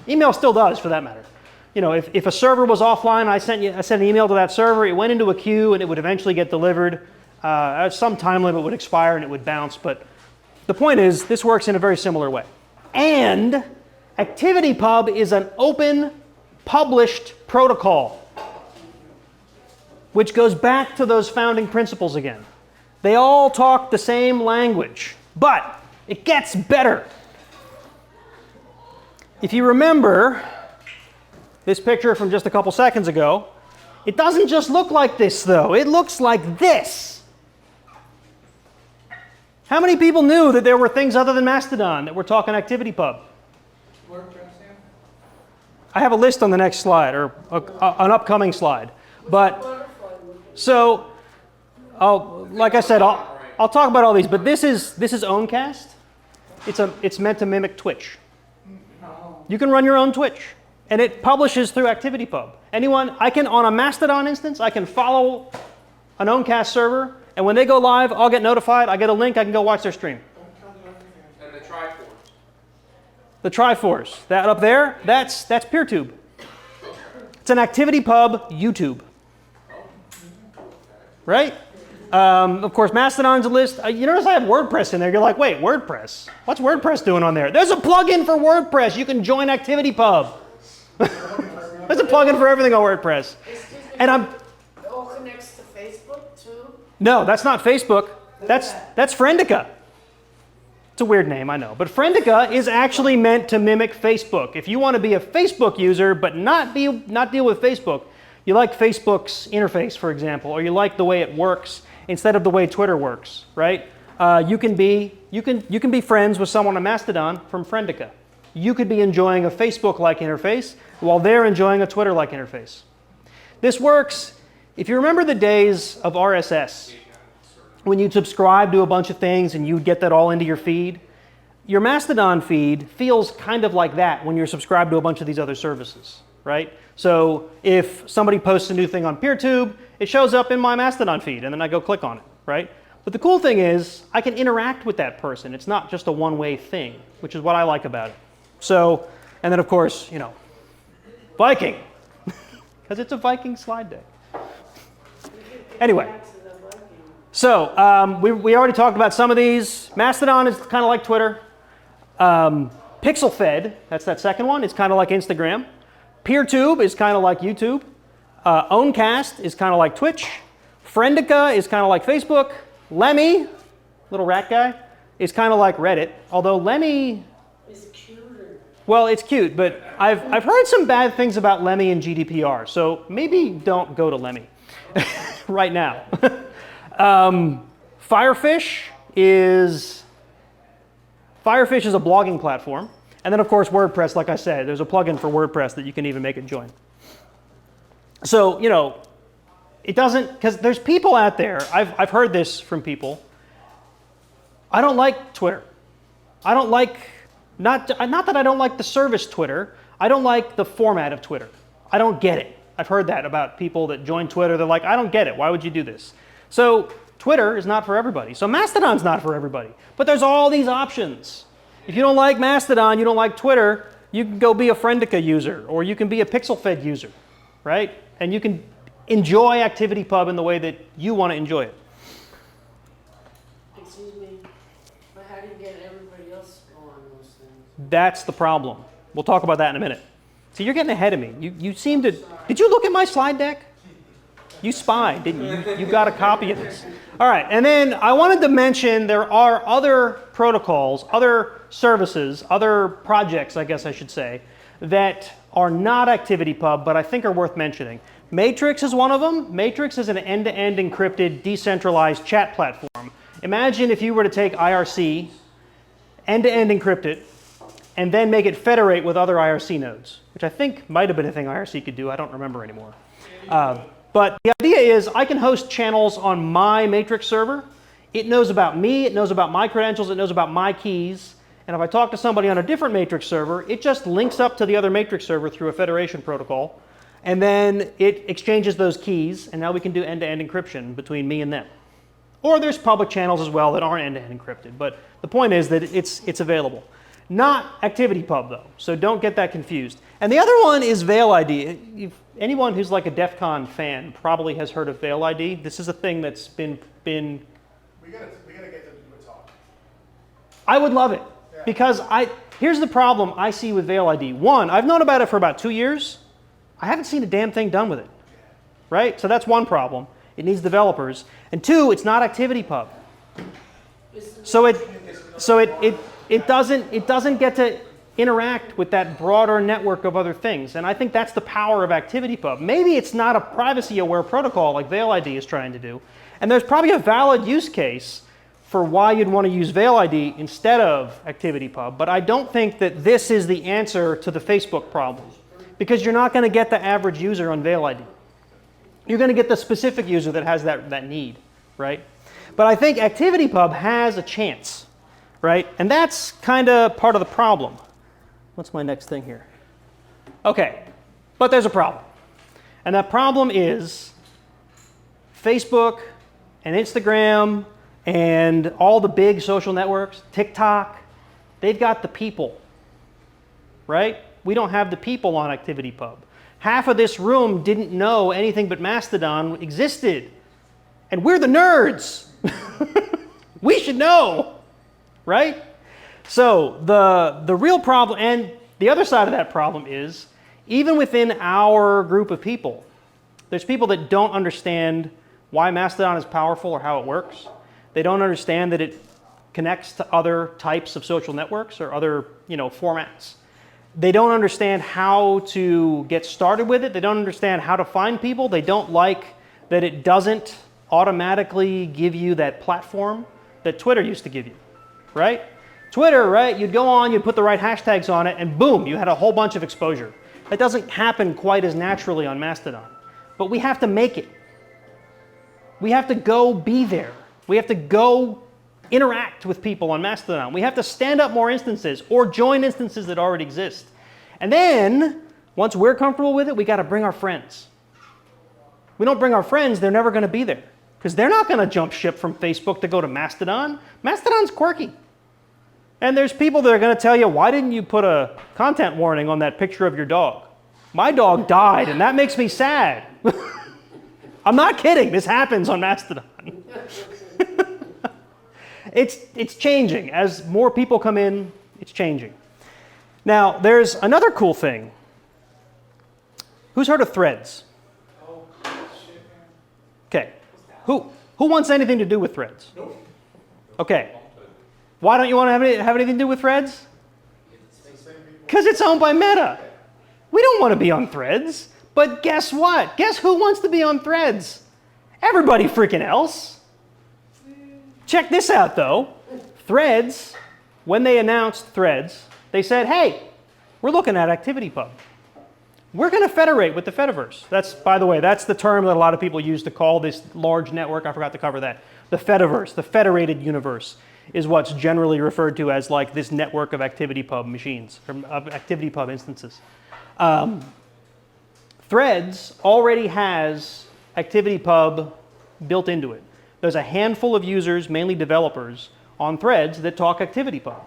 Email still does, for that matter. You know, if a server was offline, I sent an email to that server, it went into a queue and it would eventually get delivered. Some time limit would expire and it would bounce, but the point is this works in a very similar way. And ActivityPub is an open, published protocol, which goes back to those founding principles again. They all talk the same language, but it gets better. If you remember this picture from just a couple seconds ago, it doesn't just look like this, though. It looks like this. How many people knew that there were things other than Mastodon that were talking ActivityPub? I have a list on the next slide, or an upcoming slide. But so, like I said, I'll talk about all these. But this is Owncast. It's meant to mimic Twitch. You can run your own Twitch, and it publishes through ActivityPub. On a Mastodon instance, I can follow an Owncast server, and when they go live, I'll get notified. I get a link. I can go watch their stream. And the Triforce. The Triforce, that up there, that's PeerTube. It's an ActivityPub YouTube. Right? Of course, Mastodon's a list. You notice I have WordPress in there. You're like, wait, WordPress? What's WordPress doing on there? There's a plugin for WordPress. You can join ActivityPub. There's a plugin for everything on WordPress. And It all connects to Facebook too? no, that's not Facebook. That's Friendica. It's a weird name, I know. But Friendica is actually meant to mimic Facebook. If you want to be a Facebook user but not deal with Facebook, you like Facebook's interface, for example, or you like the way it works instead of the way Twitter works, right? You can be friends with someone on Mastodon from Friendica. You could be enjoying a Facebook-like interface while they're enjoying a Twitter-like interface. This works, if you remember the days of RSS, when you'd subscribe to a bunch of things and you'd get that all into your feed. Your Mastodon feed feels kind of like that when you're subscribed to a bunch of these other services, right? So if somebody posts a new thing on PeerTube, it shows up in my Mastodon feed, and then I go click on it, right? But the cool thing is I can interact with that person. It's not just a one-way thing, which is what I like about it. So, and then of course, you know, Viking, because it's a Viking slide deck. Anyway, So we already talked about some of these. Mastodon is kind of like Twitter. PixelFed, that's that second one, is kind of like Instagram. PeerTube is kind of like YouTube. Owncast is kind of like Twitch. Friendica is kind of like Facebook. Lemmy, little rat guy, is kind of like Reddit. Although Lemmy, It's cuter. well, it's cute, but I've heard some bad things about Lemmy and GDPR. So maybe don't go to Lemmy right now. Firefish is a blogging platform. And then, of course, WordPress, like I said, there's a plugin for WordPress that you can even make it join. So, you know, it doesn't, because there's people out there, I've heard this from people. I don't like Twitter. I don't like, not that I don't like the service Twitter, I don't like the format of Twitter. I don't get it. I've heard that about people that join Twitter. They're like, I don't get it. Why would you do this? So Twitter is not for everybody. So Mastodon's not for everybody. But there's all these options. If you don't like Mastodon, you don't like Twitter, you can go be a Friendica user, or you can be a PixelFed user, right? And you can enjoy ActivityPub in the way that you want to enjoy it. Excuse me, but how do you get everybody else to go on those things? That's the problem. We'll talk about that in a minute. So you're getting ahead of me. You seem to, did you look at my slide deck? You spied, didn't you? You got a copy of this. All right, and then I wanted to mention there are other protocols, other services, other projects, I guess I should say, that are not ActivityPub, but I think are worth mentioning. Matrix is one of them. Matrix is an end-to-end encrypted, decentralized chat platform. Imagine if you were to take IRC, end-to-end encrypt it, and then make it federate with other IRC nodes, which I think might have been a thing IRC could do. I don't remember anymore. But the idea is I can host channels on my Matrix server. It knows about me, it knows about my credentials, it knows about my keys. And if I talk to somebody on a different Matrix server, it just links up to the other Matrix server through a federation protocol. And then it exchanges those keys, and now we can do end-to-end encryption between me and them. Or there's public channels as well that aren't end-to-end encrypted. But the point is that it's available. Not ActivityPub, though, so don't get that confused. And the other one is VeilID. Anyone who's like a DEFCON fan probably has heard of VeilID. This is a thing that's been. We gotta get them to do a talk. I would love it, because here's the problem I see with VeilID. One, I've known about it for about 2 years. I haven't seen a damn thing done with it, right? So that's one problem. It needs developers. And two, it's not ActivityPub. So it doesn't get to interact with that broader network of other things. And I think that's the power of ActivityPub. Maybe it's not a privacy-aware protocol like VeilID is trying to do. And there's probably a valid use case for why you'd want to use VeilID instead of ActivityPub. But I don't think that this is the answer to the Facebook problem, because you're not going to get the average user on VeilID. You're going to get the specific user that has that need, right? But I think ActivityPub has a chance, right? And that's kind of part of the problem. What's my next thing here? Okay, but there's a problem. And that problem is Facebook and Instagram and all the big social networks, TikTok, they've got the people, right? We don't have the people on ActivityPub. Half of this room didn't know anything but Mastodon existed. And we're the nerds. We should know, right? So the real problem, and the other side of that problem is, even within our group of people, there's people that don't understand why Mastodon is powerful or how it works. They don't understand that it connects to other types of social networks or other, formats. They don't understand how to get started with it. They don't understand how to find people. They don't like that it doesn't automatically give you that platform that Twitter used to give you, right? Twitter, right? You'd go on, you'd put the right hashtags on it, and boom, you had a whole bunch of exposure. That doesn't happen quite as naturally on Mastodon. But we have to make it. We have to go be there. We have to go interact with people on Mastodon. We have to stand up more instances or join instances that already exist. And then, once we're comfortable with it, we got to bring our friends. We don't bring our friends, they're never going to be there, because they're not going to jump ship from Facebook to go to Mastodon. Mastodon's quirky. And there's people that are going to tell you, why didn't you put a content warning on that picture of your dog? My dog died, and that makes me sad. I'm not kidding. This happens on Mastodon. It's changing. As more people come in, it's changing. Now, there's another cool thing. Who's heard of threads? Okay. Who wants anything to do with threads? Okay. Why don't you want to have anything to do with threads? Because it's owned by Meta. We don't want to be on threads. But guess what? Guess who wants to be on threads? Everybody freaking else. Check this out, though. Threads, when they announced threads, they said, hey, we're looking at ActivityPub. We're going to federate with the Fediverse. That's, by the way, that's the term that a lot of people use to call this large network. I forgot to cover that. The Fediverse, the federated universe, is what's generally referred to as like this network of ActivityPub machines, or of ActivityPub instances. Threads already has ActivityPub built into it. There's a handful of users, mainly developers, on Threads that talk ActivityPub.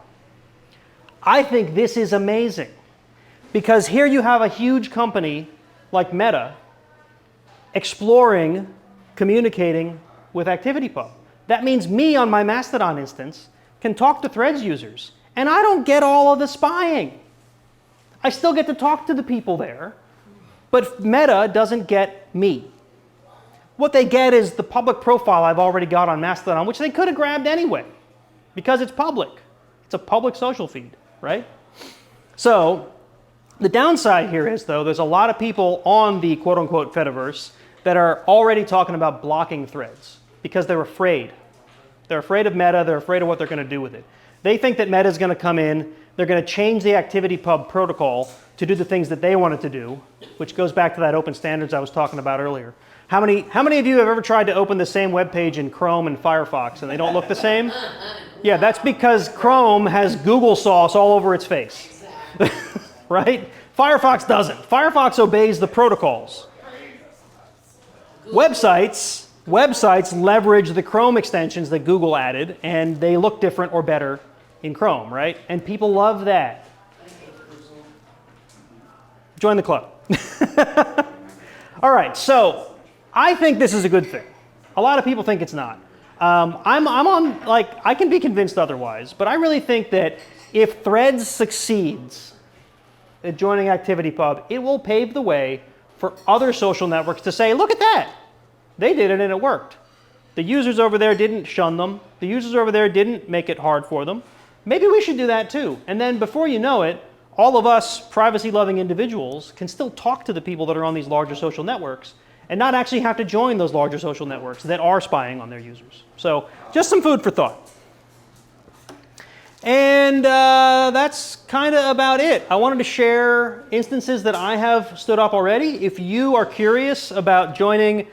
I think this is amazing because here you have a huge company like Meta exploring, communicating with ActivityPub. That means me on my Mastodon instance can talk to Threads users, and I don't get all of the spying. I still get to talk to the people there, but Meta doesn't get me. What they get is the public profile I've already got on Mastodon, which they could have grabbed anyway, because it's public. It's a public social feed, right? So the downside here is, though, there's a lot of people on the quote-unquote Fediverse that are already talking about blocking threads because they're afraid. They're afraid of Meta. They're afraid of what they're going to do with it. They think that Meta is going to come in. They're going to change the ActivityPub protocol to do the things that they want it to do, which goes back to that open standards I was talking about earlier. How many of you have ever tried to open the same web page in Chrome and Firefox and they don't look the same? Yeah, that's because Chrome has Google sauce all over its face. Right? Firefox doesn't. Firefox obeys the protocols. Websites leverage the Chrome extensions that Google added, and they look different or better in Chrome, right? And people love that. Join the club. All right, so I think this is a good thing. A lot of people think it's not. I'm on, like, I can be convinced otherwise, but I really think that if Threads succeeds at joining ActivityPub, it will pave the way for other social networks to say, look at that. They did it and it worked. The users over there didn't shun them. The users over there didn't make it hard for them. Maybe we should do that too. And then before you know it, all of us privacy-loving individuals can still talk to the people that are on these larger social networks and not actually have to join those larger social networks that are spying on their users. So just some food for thought. And that's kind of about it. I wanted to share instances that I have stood up already. If you are curious about joining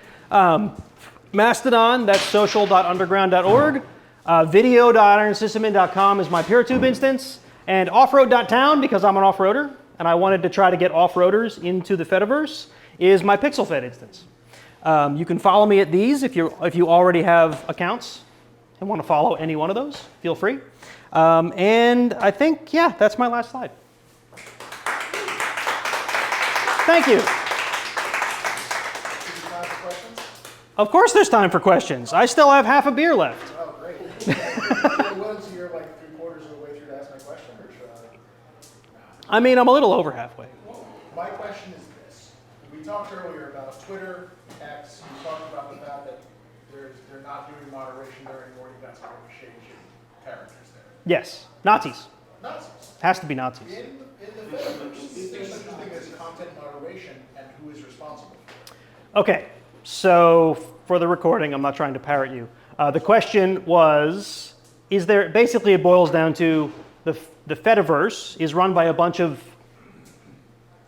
Mastodon, that's social.underground.org. Video.ironsysadmin.com is my PeerTube instance. And offroad.town, because I'm an off-roader, and I wanted to try to get off-roaders into the Fediverse, is my PixelFed instance. You can follow me at these if you already have accounts and want to follow any one of those, feel free. And I think, yeah, that's my last slide. Thank you. Of course there's time for questions. I still have half a beer left. Oh, great. Once you're like 3/4 of the way through to ask my question, or should I? I mean, I'm a little over halfway. My question is this. We talked earlier about Twitter, X. We talked about the fact that they're not doing moderation there anymore. You've got some shady characters there. Yes, Nazis. Nazis. Has to be Nazis. In the Fediverse, is there such a thing as content moderation, and who is responsible for it? Okay, so for the recording, I'm not trying to parrot you. The question was, basically it boils down to the Fediverse is run by a bunch of,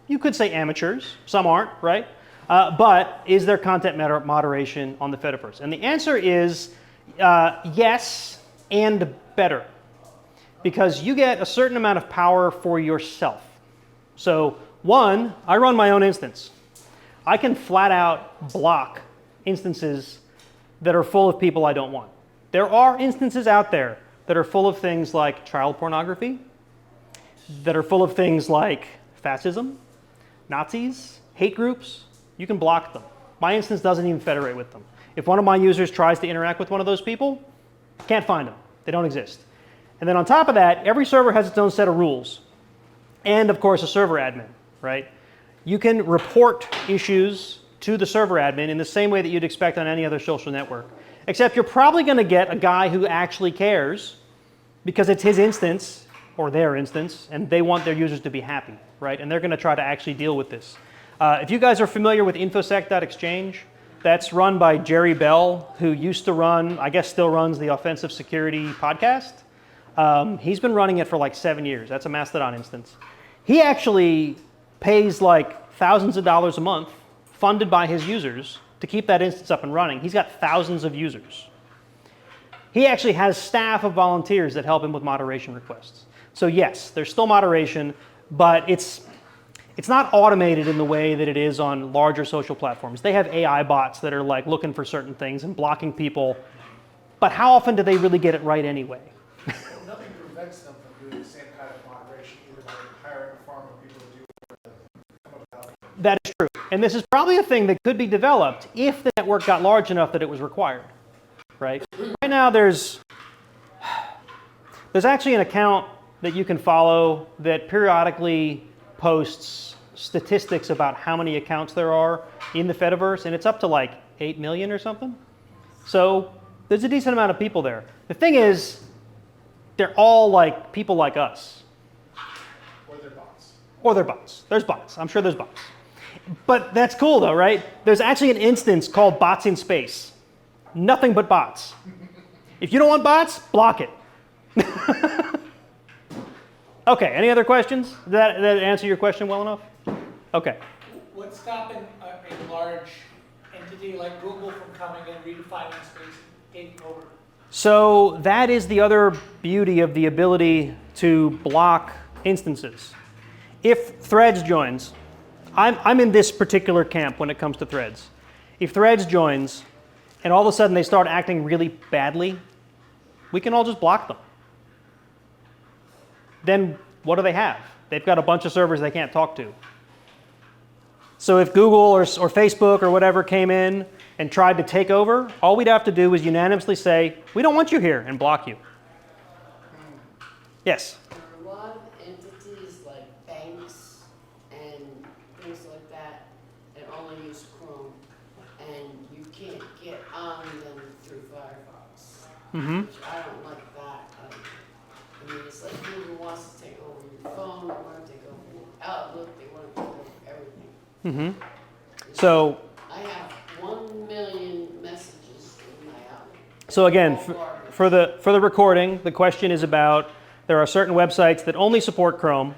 you could say amateurs, some aren't, right? But is there content moderation on the Fediverse? And the answer is yes and better. Because you get a certain amount of power for yourself. So one, I run my own instance. I can flat out block instances that are full of people I don't want. There are instances out there that are full of things like child pornography, that are full of things like fascism, Nazis, hate groups. You can block them. My instance doesn't even federate with them. If one of my users tries to interact with one of those people, can't find them. They don't exist. And then on top of that, every server has its own set of rules. And of course, a server admin, right? You can report issues to the server admin in the same way that you'd expect on any other social network. Except you're probably going to get a guy who actually cares because it's his instance or their instance, and they want their users to be happy, right? And they're going to try to actually deal with this. If you guys are familiar with infosec.exchange, that's run by Jerry Bell, who used to run, I guess still runs, the Offensive Security podcast. He's been running it for like 7 years. That's a Mastodon instance. He actually pays like thousands of dollars a month, funded by his users, to keep that instance up and running. He's got thousands of users. He actually has staff of volunteers that help him with moderation requests. So yes, there's still moderation, but it's not automated in the way that it is on larger social platforms. They have AI bots that are like looking for certain things and blocking people, but how often do they really get it right anyway? Nothing prevents them from doing the same kind of moderation, either by hiring a farm of people to do it or come about it. That is true. And this is probably a thing that could be developed if the network got large enough that it was required, right? Right now there's actually an account that you can follow that periodically posts statistics about how many accounts there are in the Fediverse, and it's up to like 8 million or something. So there's a decent amount of people there. The thing is, they're all like people like us. Or their bots. Or they're bots. There's bots. I'm sure there's bots. But that's cool though, right? There's actually an instance called Bots in Space. Nothing but bots. If you don't want bots, block it. Okay, any other questions? Did that answer your question well enough? Okay. What's stopping a large entity like Google from coming and redefining space and taking over? So that is the other beauty of the ability to block instances. If Threads joins, I'm in this particular camp when it comes to Threads. If Threads joins and all of a sudden they start acting really badly, we can all just block them. Then what do they have? They've got a bunch of servers they can't talk to. So if Google or Facebook or whatever came in and tried to take over, all we'd have to do is unanimously say, we don't want you here, and block you. Yes? There are a lot of entities like banks and things like that that only use Chrome, and you can't get on them through Firefox. Mm-hmm. Which I don't like that. I mean, it's like Google wants to take over your phone, they want to take over your Outlook, they want to take over everything. Mm-hmm. So I have 1 million messages in my Outlook. So again, All garbage. for the recording, the question is about there are certain websites that only support Chrome,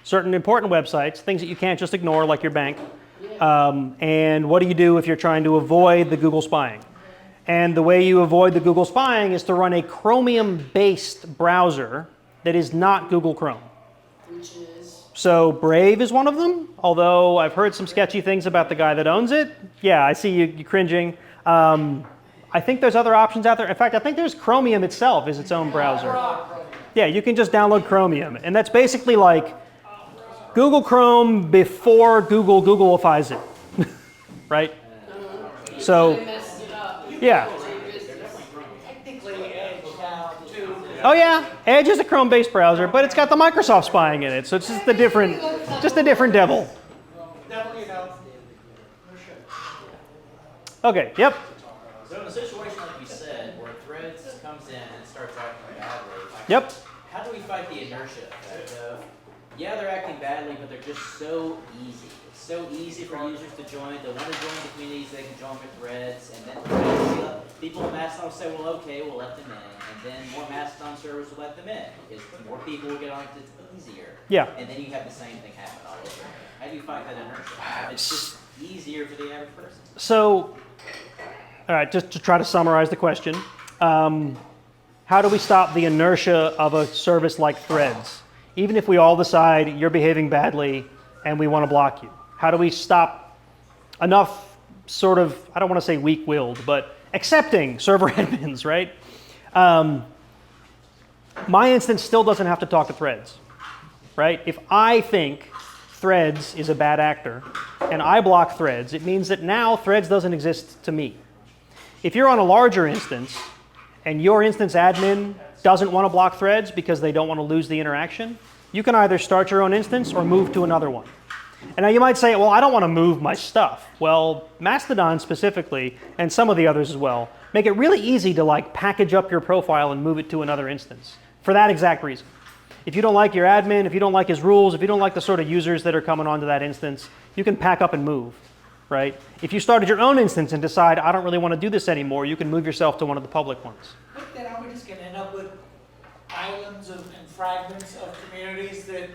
certain important websites, things that you can't just ignore like your bank, and what do you do if you're trying to avoid the Google spying? And the way you avoid the Google spying is to run a Chromium-based browser that is not Google Chrome. Which is, So Brave is one of them, although I've heard some sketchy things about the guy that owns it. Yeah, I see you cringing. I think there's other options out there. In fact, I think there's Chromium itself is its own browser. Yeah, you can just download Chromium. And that's basically like Google Chrome before Google Googleifies it, right? So, they messed it up. yeah. Technically Edge now too. Oh yeah, Edge is a Chrome-based browser, but it's got the Microsoft spying in it, so it's just a different devil. Devil, you know. Okay, yep. So in a situation like you said, where Threads comes in and starts acting badly, Yep. how do we fight the inertia effect of, yeah, they're acting badly, but they're just so easy. It's so easy for users to join. They want to join the communities, they can join with Threads, and then people in Mastodon will say, well, okay, we'll let them in. And then more Mastodon servers will let them in, because more people will get on it, it's easier. Yeah. And then you have the same thing happen all over again. How do you fight that inertia? It's just easier for the average person. So, all right, just to try to summarize the question, how do we stop the inertia of a service like Threads? Even if we all decide you're behaving badly and we want to block you, how do we stop enough sort of, I don't want to say weak-willed, but accepting server admins, right? My instance still doesn't have to talk to Threads, right? If I think Threads is a bad actor and I block Threads, it means that now Threads doesn't exist to me. If you're on a larger instance and your instance admin doesn't want to block threads because they don't want to lose the interaction, you can either start your own instance or move to another one. And now you might say, well, I don't want to move my stuff. Well, Mastodon specifically, and some of the others as well, make it really easy to like package up your profile and move it to another instance for that exact reason. If you don't like your admin, if you don't like his rules, if you don't like the sort of users that are coming onto that instance, you can pack up and move, right? If you started your own instance and decide, I don't really want to do this anymore, you can move yourself to one of the public ones. But then are we just going to end up with islands and fragments of communities that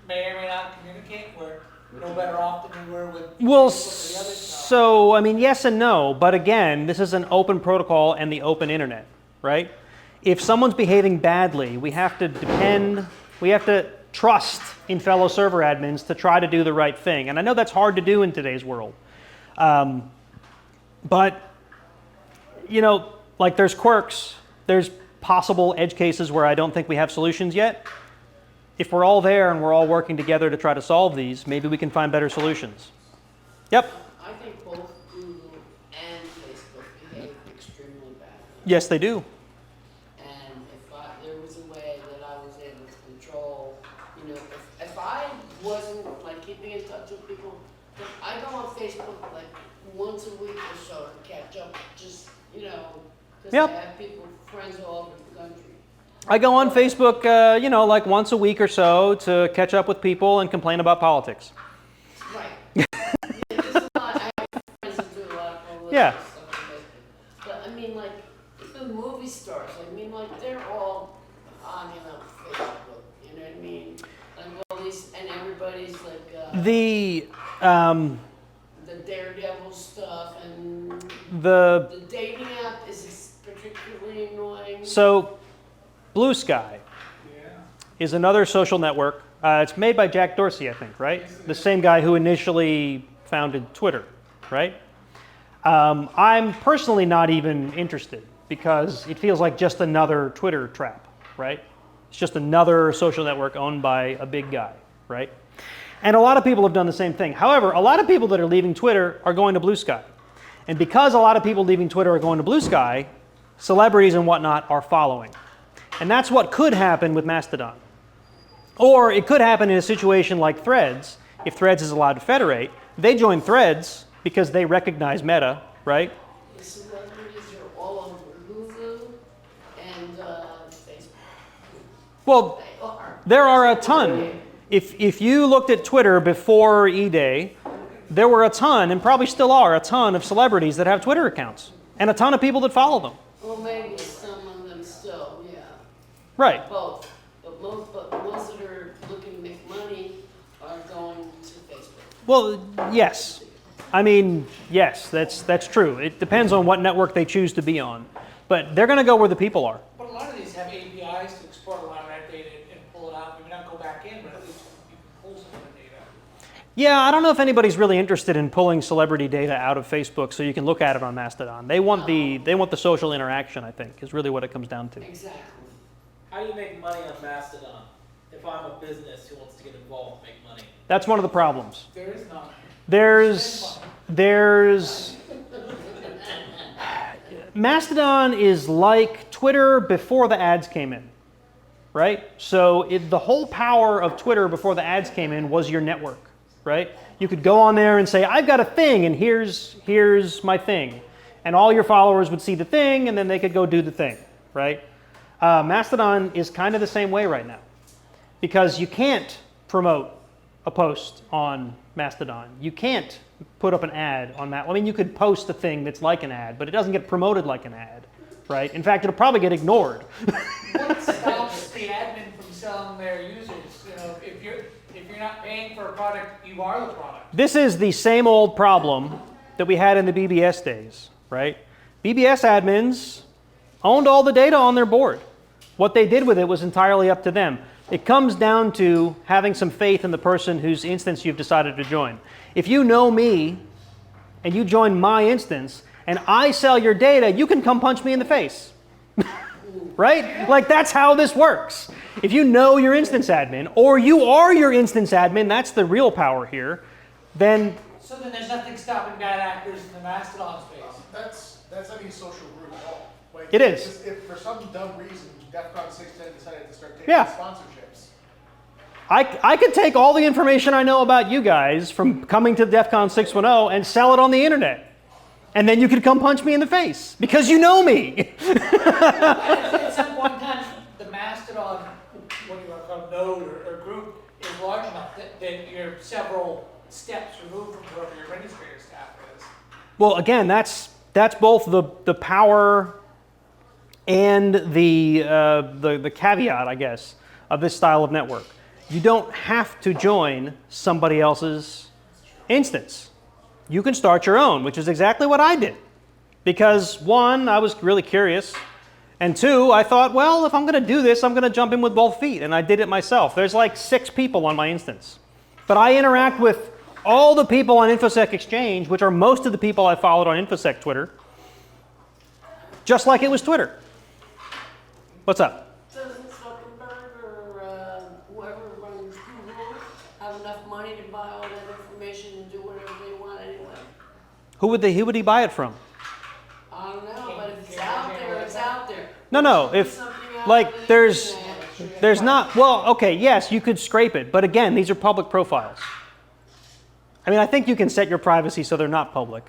may or may not communicate? We're no better off than we were with Well, Facebook or the other stuff. so, I mean, yes and no, but again, this is an open protocol and the open internet, right? If someone's behaving badly, we have to trust in fellow server admins to try to do the right thing. And I know that's hard to do in today's world. But, you know, like there's quirks, there's possible edge cases where I don't think we have solutions yet. If we're all there and we're all working together to try to solve these, maybe we can find better solutions. Yep. I think both Google and Facebook behave extremely badly. Yes, they do. And there was a way that I was able to control, you know, if I wasn't like keeping in touch with people, I go on Facebook like once a week or so to catch up, just, you know, because Yep. I have people, friends all over the country. I go on Facebook, you know, like once a week or so to catch up with people and complain about politics. Right. Yeah, there's a lot, I have friends that do a lot of political Yeah. stuff on Facebook. But I mean, like, even movie stars, I mean, like, they're all on, you know, Facebook, you know what I mean? Like, all these, and everybody's like, The Daredevil stuff, and the the dating app is particularly annoying. so Blue Sky is another social network. It's made by Jack Dorsey, I think, right? The same guy who initially founded Twitter, right? I'm personally not even interested because it feels like just another Twitter trap, right? It's just another social network owned by a big guy, right? And a lot of people have done the same thing. However, a lot of people that are leaving Twitter are going to Blue Sky. And because a lot of people leaving Twitter are going to Blue Sky, celebrities and whatnot are following. And that's what could happen with Mastodon. Or it could happen in a situation like Threads. If Threads is allowed to federate, they join Threads because they recognize Meta, right? The celebrities are all over Hulu and Facebook. Well, They are. there are a ton. If you looked at Twitter before E-Day, there were a ton, and probably still are, a ton of celebrities that have Twitter accounts. And a ton of people that follow them. Well, maybe some of them still, yeah. Right. Both. But the ones that are looking to make money are going to Facebook. Well, yes. I mean, yes, that's true. It depends on what network they choose to be on. But they're going to go where the people are. But a lot of these have APIs to export a lot of that data and pull it out. Maybe not go back in, but at least you can pull some of the data. Yeah, I don't know if anybody's really interested in pulling celebrity data out of Facebook so you can look at it on Mastodon. They want the social interaction, I think, is really what it comes down to. Exactly. How do you make money on Mastodon? If I'm a business who wants to get involved, make money. That's one of the problems. There is none. There's Mastodon is like Twitter before the ads came in, right? So the whole power of Twitter before the ads came in was your network, right? You could go on there and say, I've got a thing, and here's my thing. And all your followers would see the thing, and then they could go do the thing, right? Mastodon is kind of the same way right now, because you can't promote a post on Mastodon. You can't put up an ad on that. I mean, you could post a thing that's like an ad, but it doesn't get promoted like an ad, right? In fact, it'll probably get ignored. What stops the admin from selling their users? You know, if you're not paying for a product, you are the product. This is the same old problem that we had in the BBS days, right? BBS admins owned all the data on their board. What they did with it was entirely up to them. It comes down to having some faith in the person whose instance you've decided to join. If you know me and you join my instance and I sell your data, you can come punch me in the face. Right? Like, that's how this works. If you know your instance admin, or you are your instance admin, that's the real power here, then So then there's nothing stopping bad actors in the Mastodon space. That's any social group at all. Like, It is. just if for some dumb reason DEFCON 610 decided to start taking Yeah. sponsorships, I could take all the information I know about you guys from coming to DEFCON 610 and sell it on the internet. And then you could come punch me in the face because you know me. At some point in time, the Mastodon, what do you want to call it, node or group, is large enough that you're several steps removed from whoever your administrator staff is. Well, again, that's both the power and the caveat, I guess, of this style of network. You don't have to join somebody else's instance. You can start your own, which is exactly what I did. Because one, I was really curious. And two, I thought, well, if I'm going to do this, I'm going to jump in with both feet. And I did it myself. There's like 6 people on my instance. But I interact with all the people on InfoSec Exchange, which are most of the people I followed on InfoSec Twitter, just like it was Twitter. What's up? Doesn't Zuckerberg or whoever runs Google have enough money to buy all that information and do whatever they want anyway? Who would he buy it from? I don't know, but if it's out there, it's out there. No. If Something out like on the there's internet. not. Well, okay, yes, you could scrape it, but again, these are public profiles. I mean, I think you can set your privacy so they're not public,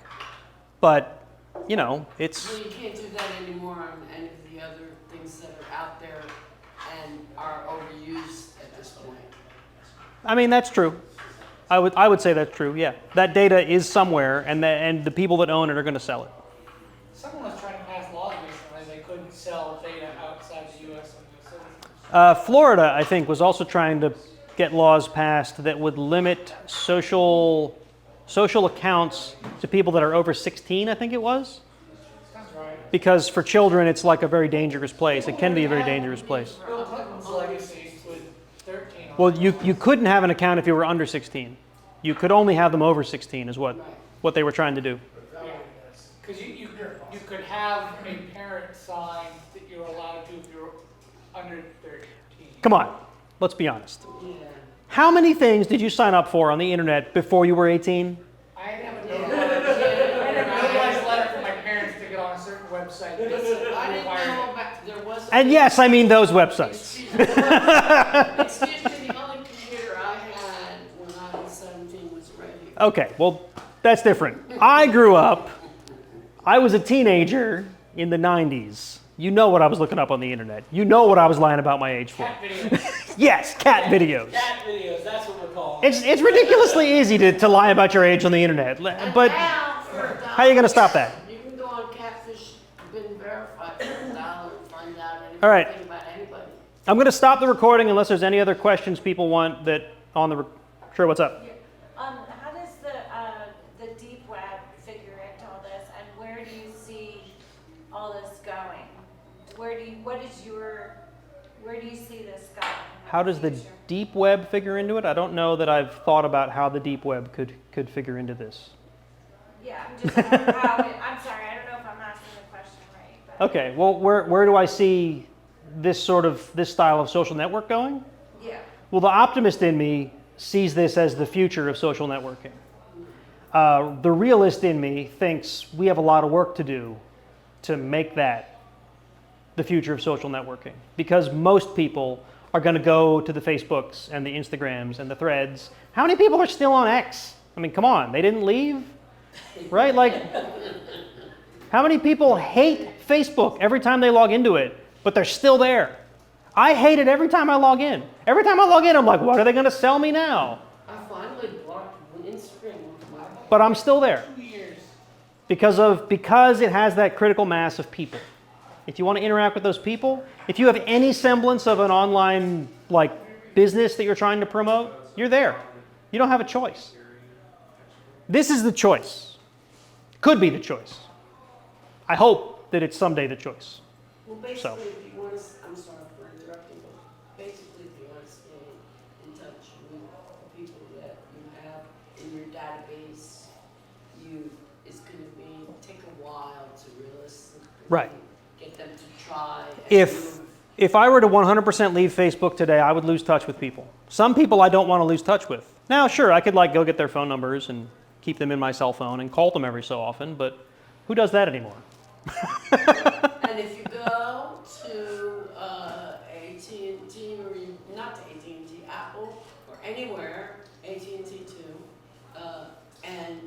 but you know, it's. Well, you can't do that anymore on any of the other things that are out there and are overused at this point. I mean, that's true. I would say that's true. Yeah, that data is somewhere, and the people that own it are going to sell it. Someone was trying to pass laws recently, they couldn't sell data outside the U.S. and the citizens. Florida, I think, was also trying to get laws passed that would limit social accounts to people that are over 16, I think it was. Sounds right. Because for children, it's like a very dangerous place. It can be a very dangerous place. Bill Clinton's legacy with 13. Well, you couldn't have an account if you were under 16. You could only have them over 16 is what they were trying to do. Because you could have a parent sign that you're allowed to if you're under 13. Come on, let's be honest. Yeah. How many things did you sign up for on the internet before you were 18? I had a notarized letter from my parents to get on a certain website. Listen, I didn't know about, there was. And yes, I mean those websites. Excuse me, the only computer I had when I was 17 was right here. Okay, well, that's different. I grew up, I was a teenager in the 90s. You know what I was looking up on the internet. You know what I was lying about my age for. Cat videos. Yes, cat videos. Cat videos, that's what we're calling. It's ridiculously easy to lie about your age on the internet. But Now, for $1, how are you going to stop that? you can go on Catfish, been verified for $1 and find out All right. anything about anybody. I'm going to stop the recording unless there's any other questions people want that on the. Sure, what's up? How does the deep web figure into all this, and where do you see all this going? Where do you see this going? How does the Future? deep web figure into it? I don't know that I've thought about how the deep web could figure into this. Yeah, I'm just I'm sorry, I don't know if I'm asking the question right. But Okay, well, where do I see this style of social network going? yeah. Well, the optimist in me sees this as the future of social networking. The realist in me thinks we have a lot of work to do to make that the future of social networking, because most people are going to go to the Facebooks and the Instagrams and the Threads. How many people are still on X? I mean, come on, they didn't leave, right? Like, how many people hate Facebook every time they log into it, but they're still there? I hate it every time I log in. Every time I log in, I'm like, what are they going to sell me now? I finally blocked Instagram. But I'm still there 2 years. because it has that critical mass of people. If you want to interact with those people, if you have any semblance of an online business that you're trying to promote, you're there. You don't have a choice. This is the choice. Could be the choice. I hope that it's someday the choice. Well, basically, So. if you want to, I'm sorry for interrupting, but basically, if you want to stay in touch with the people that you have in your database, it's going to take a while to realistically Right. get them to try. And If move. If I were to 100% leave Facebook today, I would lose touch with people. Some people I don't want to lose touch with. Now, sure, I could go get their phone numbers and keep them in my cell phone and call them every so often, but who does that anymore? And And if you go to AT&T or not to AT&T, Apple or anywhere, AT&T too, and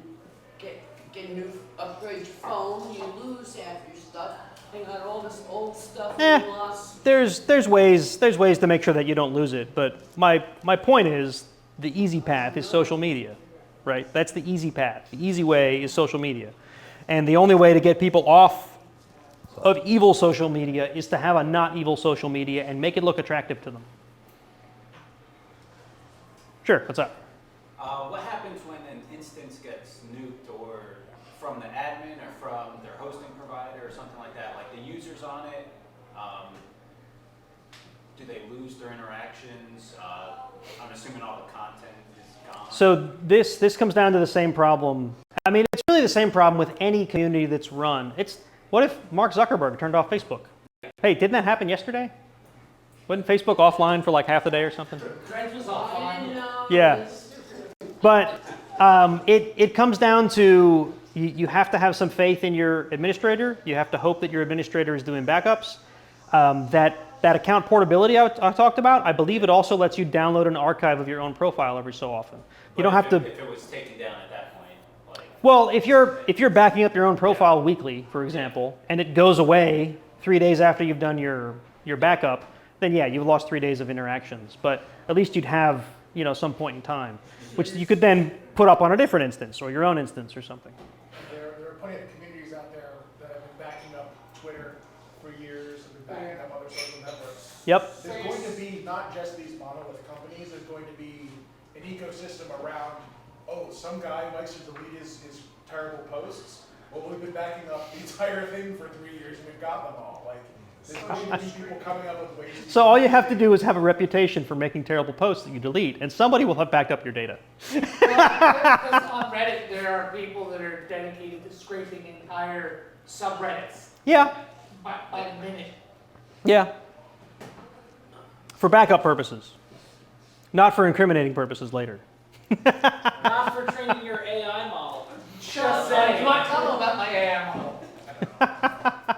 get a new upgrade your phone, you lose half your stuff. They got all this old stuff you lost. There's ways to make sure that you don't lose it, but my point is the easy path is social media, right? That's the easy path. The easy way is social media. And the only way to get people off of evil social media is to have a not evil social media and make it look attractive to them. Sure, what's up? What happens when an instance gets nuked or from the admin or from their hosting provider or something like that? Like the users on it, do they lose their interactions? I'm assuming all the content is gone. So this comes down to the same problem. I mean, it's really the same problem with any community that's run. What if Mark Zuckerberg turned off Facebook? Hey, didn't that happen yesterday? Wasn't Facebook offline for like half the day or something? Threads was I offline. didn't know. Yeah. this. But it comes down to you have to have some faith in your administrator. You have to hope that your administrator is doing backups. That account portability I talked about, I believe it also lets you download an archive of your own profile every so often. You don't have to. If it was taken down at that point, like. Well, if you're backing up your own profile weekly, for example, and it goes away 3 days after you've done your backup, then yeah, you've lost 3 days of interactions. But at least you'd have some point in time, which you could then put up on a different instance or your own instance or something. There are plenty of communities out there that have been backing up Twitter for years, have been backing up other social networks. Yep. There's going to be not just these monolith companies, there's going to be an ecosystem around, some guy likes to delete his terrible posts. Well, we've been backing up the entire thing for 3 years and we've got them all. Like, there's going to be people coming up with ways to So all you have to do is have a reputation for making terrible posts that you delete, and somebody will have backed up your data. Because on Reddit, there are people that are dedicated to scraping entire subreddits Yeah. by the minute. Yeah. For backup purposes, not for incriminating purposes later. Not for training your AI model. Just saying. You want to tell them about my AI model?